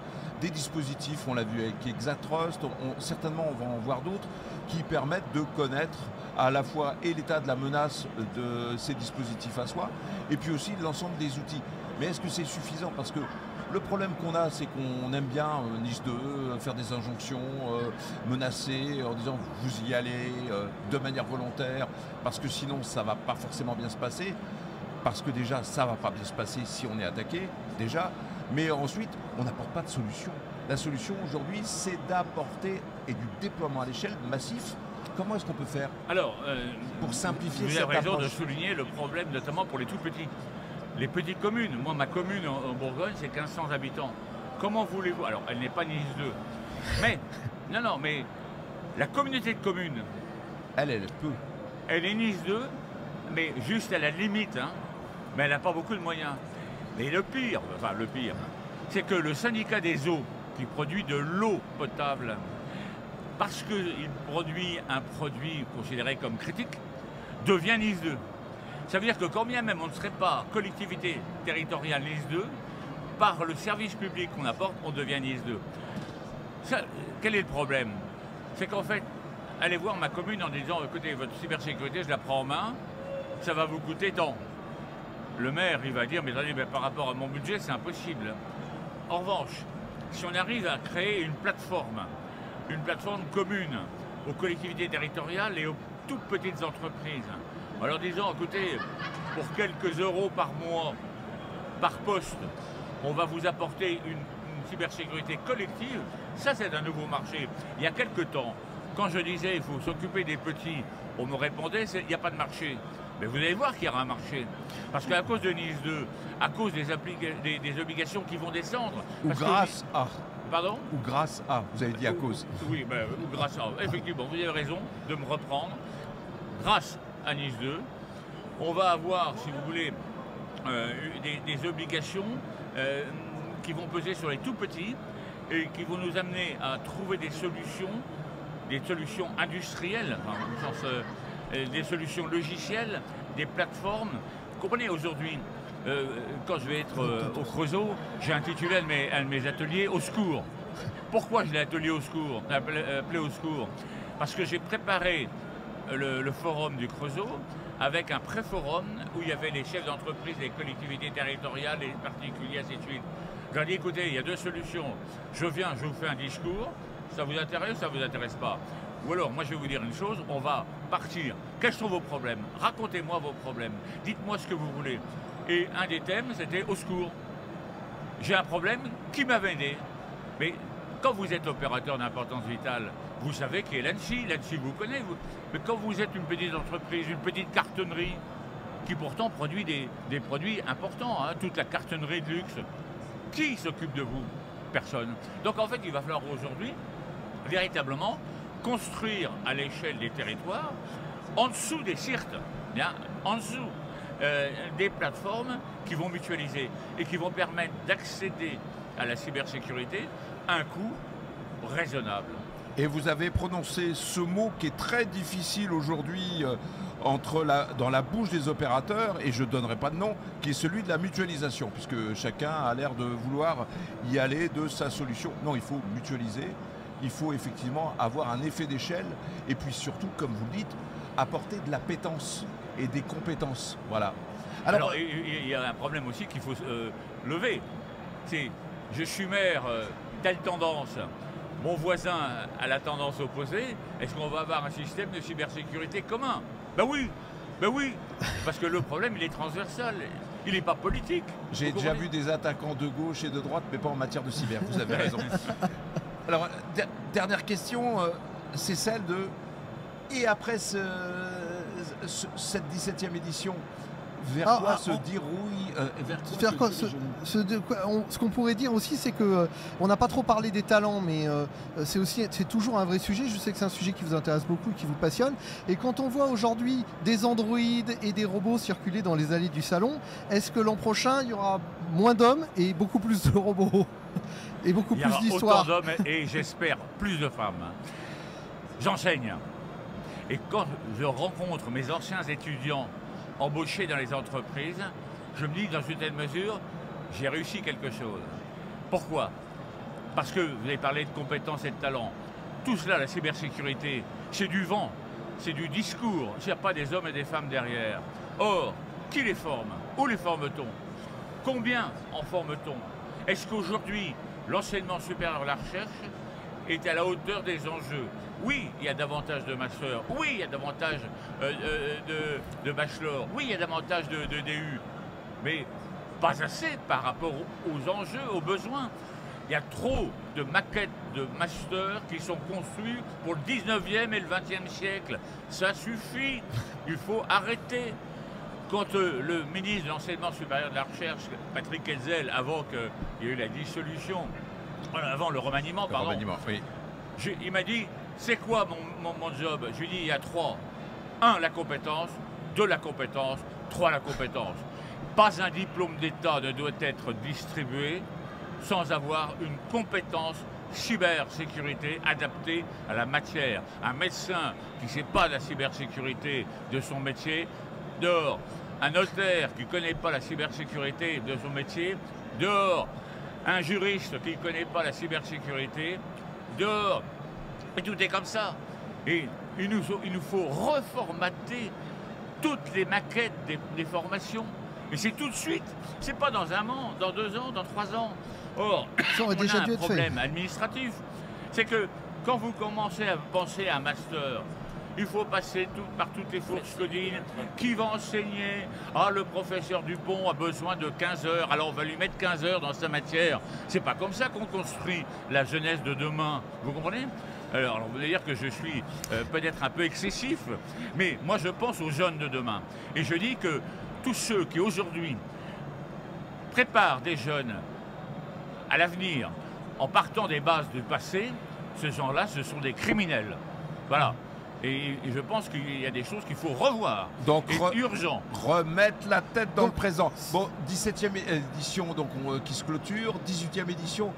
des dispositifs, on l'a vu avec Exatrust, certainement on va en voir d'autres, qui permettent de connaître à la fois et l'état de la menace de ces dispositifs à soi, et puis aussi l'ensemble des outils. Mais est-ce que c'est suffisant? Parce que le problème qu'on a, c'est qu'on aime bien NIS2, faire des injonctions, menacer en disant vous y allez de manière volontaire, parce que sinon ça ne va pas forcément bien se passer, parce que déjà ça ne va pas bien se passer si on est attaqué, déjà, mais ensuite on n'apporte pas de solution. La solution aujourd'hui, c'est d'apporter et du déploiement à l'échelle massif. Comment est-ce qu'on peut faire pour simplifier cette approche? Vous avez raison de souligner le problème, notamment pour les tout petits. Les petites communes, moi ma commune en Bourgogne c'est 1500 habitants. Comment voulez-vous? Alors elle n'est pas NIS 2. Mais, mais la communauté de communes, elle peut. Elle est NIS 2, mais juste à la limite, mais elle n'a pas beaucoup de moyens. Et le pire, c'est que le syndicat des eaux, qui produit de l'eau potable, parce qu'il produit un produit considéré comme critique, devient NIS 2. Ça veut dire que quand bien même on ne serait pas collectivité territoriale NIS 2, par le service public qu'on apporte, on devient NIS 2. Quel est le problème? C'est qu'en fait, allez voir ma commune en disant écoutez, votre cybersécurité, je la prends en main, ça va vous coûter tant. Le maire, il va dire mais attendez, par rapport à mon budget, c'est impossible. En revanche, si on arrive à créer une plateforme commune aux collectivités territoriales et aux toutes petites entreprises, alors disons, écoutez, pour quelques euros par mois, par poste, on va vous apporter une cybersécurité collective. Ça, c'est un nouveau marché. Il y a quelques temps, quand je disais il faut s'occuper des petits, on me répondait il n'y a pas de marché. Mais vous allez voir qu'il y aura un marché. Parce qu'à cause de NIS 2, à cause des obligations qui vont descendre... Ou grâce à... Pardon? Ou grâce à, vous avez dit à cause. Oui, ou grâce à... Effectivement, vous avez raison de me reprendre. Grâce à NIS 2, on va avoir, si vous voulez, des obligations qui vont peser sur les tout petits et qui vont nous amener à trouver des solutions industrielles, des solutions logicielles, des plateformes. Vous comprenez, aujourd'hui, quand je vais être au Creusot, j'ai intitulé un de mes ateliers « Au secours ». Pourquoi je l'ai appelé au secours? Parce que j'ai préparé le forum du Creusot avec un pré-forum où il y avait les chefs d'entreprise, les collectivités territoriales, les particuliers, ainsi de suite. Je leur ai dit, écoutez, il y a deux solutions. Je viens, je vous fais un discours, ça vous intéresse ou ça ne vous intéresse pas? Ou alors, moi je vais vous dire une chose, on va partir. Quels sont vos problèmes? Racontez-moi vos problèmes. Dites-moi ce que vous voulez. Et un des thèmes, c'était au secours. J'ai un problème, qui m'a aidé? Mais quand vous êtes opérateur d'importance vitale, vous savez qui est l'ANSSI. L'ANSSI vous connaît. Mais quand vous êtes une petite entreprise, une petite cartonnerie, qui pourtant produit des produits importants, toute la cartonnerie de luxe, qui s'occupe de vous? Personne. Donc en fait, il va falloir aujourd'hui, véritablement, construire à l'échelle des territoires, en dessous des CIRT, en dessous des plateformes qui vont mutualiser et qui vont permettre d'accéder à la cybersécurité à un coût raisonnable. Et vous avez prononcé ce mot qui est très difficile aujourd'hui dans la bouche des opérateurs, et je ne donnerai pas de nom, qui est celui de la mutualisation, puisque chacun a l'air de vouloir y aller de sa solution. Non, il faut mutualiser, il faut effectivement avoir un effet d'échelle, et puis surtout, comme vous le dites, apporter de l'appétence et des compétences. Voilà. Alors il y a un problème aussi qu'il faut lever. C'est, je suis maire, telle tendance, mon voisin a la tendance opposée, est-ce qu'on va avoir un système de cybersécurité commun? Ben oui, parce que le problème, il est transversal, il n'est pas politique. J'ai déjà vu des attaquants de gauche et de droite, mais pas en matière de cyber, vous avez raison. Alors, dernière question, c'est celle de... Et après cette 17e édition, vers quoi se dérouille ce qu'on pourrait dire aussi, c'est que on n'a pas trop parlé des talents, mais c'est toujours un vrai sujet. Je sais que c'est un sujet qui vous intéresse beaucoup, qui vous passionne. Et quand on voit aujourd'hui des androïdes et des robots circuler dans les allées du salon, est-ce que l'an prochain il y aura moins d'hommes et beaucoup plus de robots et beaucoup plus d'histoires? Autant d'hommes et j'espère plus de femmes. J'enseigne. Et quand je rencontre mes anciens étudiants embauchés dans les entreprises, je me dis que dans une telle mesure, j'ai réussi quelque chose. Pourquoi? Parce que vous avez parlé de compétences et de talents. Tout cela, la cybersécurité, c'est du vent, c'est du discours. Il n'y a pas des hommes et des femmes derrière. Or, qui les forme? Où les forme-t-on? Combien en forme-t-on? Est-ce qu'aujourd'hui, l'enseignement supérieur de la recherche est à la hauteur des enjeux? Oui, il y a davantage de master. Oui, il y a davantage de bachelor. Oui, il y a davantage de DU. Mais pas assez par rapport aux enjeux, aux besoins. Il y a trop de maquettes de masters qui sont conçues pour le 19e et le 20e siècle. Ça suffit. Il faut arrêter. Quand le ministre de l'Enseignement supérieur de la Recherche, Patrick Hetzel, avant qu'il y ait eu la dissolution, avant le remaniement, pardon, oui. Il m'a dit, c'est quoi mon job? Je lui ai dit, il y a 3. 1, la compétence. 2, la compétence. 3, la compétence. Pas un diplôme d'État ne doit être distribué sans avoir une compétence cybersécurité adaptée à la matière. Un médecin qui ne sait pas la cybersécurité de son métier, dehors. Un notaire qui ne connaît pas la cybersécurité de son métier, dehors. Un juriste qui ne connaît pas la cybersécurité, dehors. Et tout est comme ça. Et il nous faut reformater toutes les maquettes des formations. Mais c'est tout de suite. C'est pas dans un an, dans 2 ans, dans 3 ans. Or, on a un problème administratif. C'est que quand vous commencez à penser à un master, il faut passer par toutes les fourches codines. Qui va enseigner? Ah, le professeur Dupont a besoin de 15 heures, alors on va lui mettre 15 heures dans sa matière. C'est pas comme ça qu'on construit la jeunesse de demain. Vous comprenez? Alors, vous allez dire que je suis peut-être un peu excessif, mais moi je pense aux jeunes de demain. Et je dis que tous ceux qui aujourd'hui préparent des jeunes à l'avenir en partant des bases du passé, ces gens-là, ce sont des criminels. Voilà. Et je pense qu'il y a des choses qu'il faut revoir. Donc, urgent. Remettre la tête dans le présent. Bon, 17e édition donc, qui se clôture, 18e édition.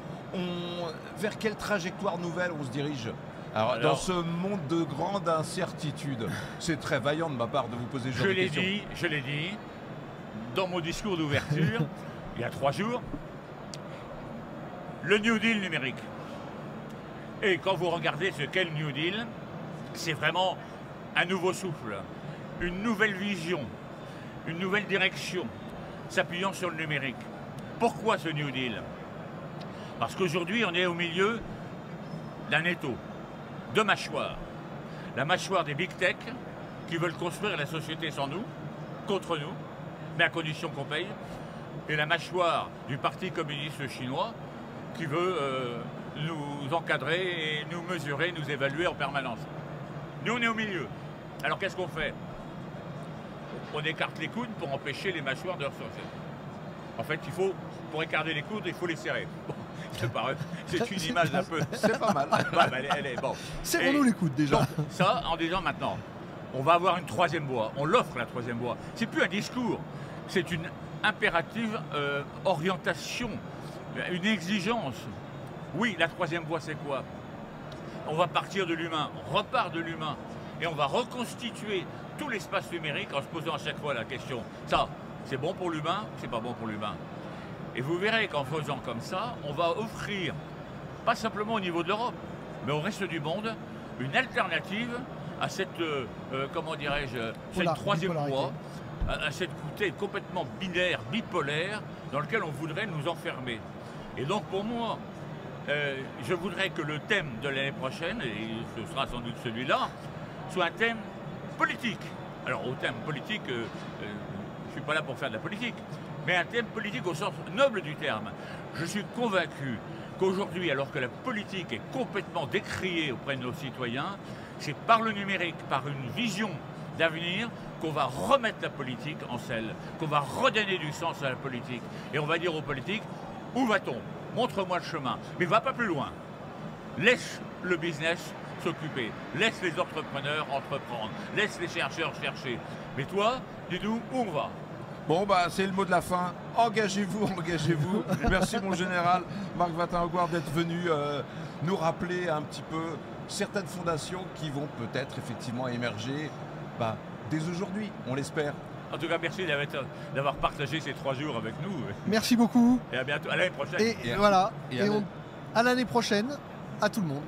Vers quelle trajectoire nouvelle on se dirige? Alors, dans ce monde de grande incertitude, c'est très vaillant de ma part de vous poser ce genre de questions. Je l'ai dit dans mon discours d'ouverture, il y a 3 jours, le New Deal numérique. Et quand vous regardez ce qu'est le New Deal, c'est vraiment un nouveau souffle, une nouvelle vision, une nouvelle direction, s'appuyant sur le numérique. Pourquoi ce New Deal? Parce qu'aujourd'hui, on est au milieu d'un étau, 2 mâchoires. La mâchoire des big tech qui veulent construire la société sans nous, contre nous, mais à condition qu'on paye. Et la mâchoire du Parti communiste chinois qui veut nous encadrer et nous mesurer, nous évaluer en permanence. Nous, on est au milieu. Alors qu'est-ce qu'on fait? On écarte les coudes pour empêcher les mâchoires de ressortir. En fait, pour écarter les coudes, il faut les serrer. Bon, c'est une image un peu... C'est pas mal. Elle est bon. Serrons-nous les coudes déjà. Donc, ça, en disant maintenant, on va avoir une 3e voie. On l'offre, la 3e voie. C'est plus un discours. C'est une impérative orientation, une exigence. Oui, la 3e voie, c'est quoi? On va partir de l'humain, on repart de l'humain, et on va reconstituer tout l'espace numérique en se posant à chaque fois la question, ça, c'est bon pour l'humain ou c'est pas bon pour l'humain? Et vous verrez qu'en faisant comme ça, on va offrir, pas simplement au niveau de l'Europe, mais au reste du monde, une alternative à cette, comment dirais-je, cette 3e voie, à cette côté complètement binaire, bipolaire, dans lequel on voudrait nous enfermer. Et donc pour moi, je voudrais que le thème de l'année prochaine, et ce sera sans doute celui-là, soit un thème politique. Alors au thème politique, je ne suis pas là pour faire de la politique, mais un thème politique au sens noble du terme. Je suis convaincu qu'aujourd'hui, alors que la politique est complètement décriée auprès de nos citoyens, c'est par le numérique, par une vision d'avenir, qu'on va remettre la politique en selle, qu'on va redonner du sens à la politique. Et on va dire aux politiques, où va-t-on? Montre-moi le chemin, mais va pas plus loin. Laisse le business s'occuper, laisse les entrepreneurs entreprendre, laisse les chercheurs chercher. Mais toi, dis-nous où on va. Bon, bah, c'est le mot de la fin. Engagez-vous, engagez-vous. Merci, mon général, Marc Watin-Aguard, d'être venu nous rappeler un petit peu certaines fondations qui vont peut-être effectivement émerger dès aujourd'hui, on l'espère. En tout cas, merci d'avoir partagé ces 3 jours avec nous. Merci beaucoup. Et à bientôt, à l'année prochaine. Et voilà. À l'année prochaine, à tout le monde.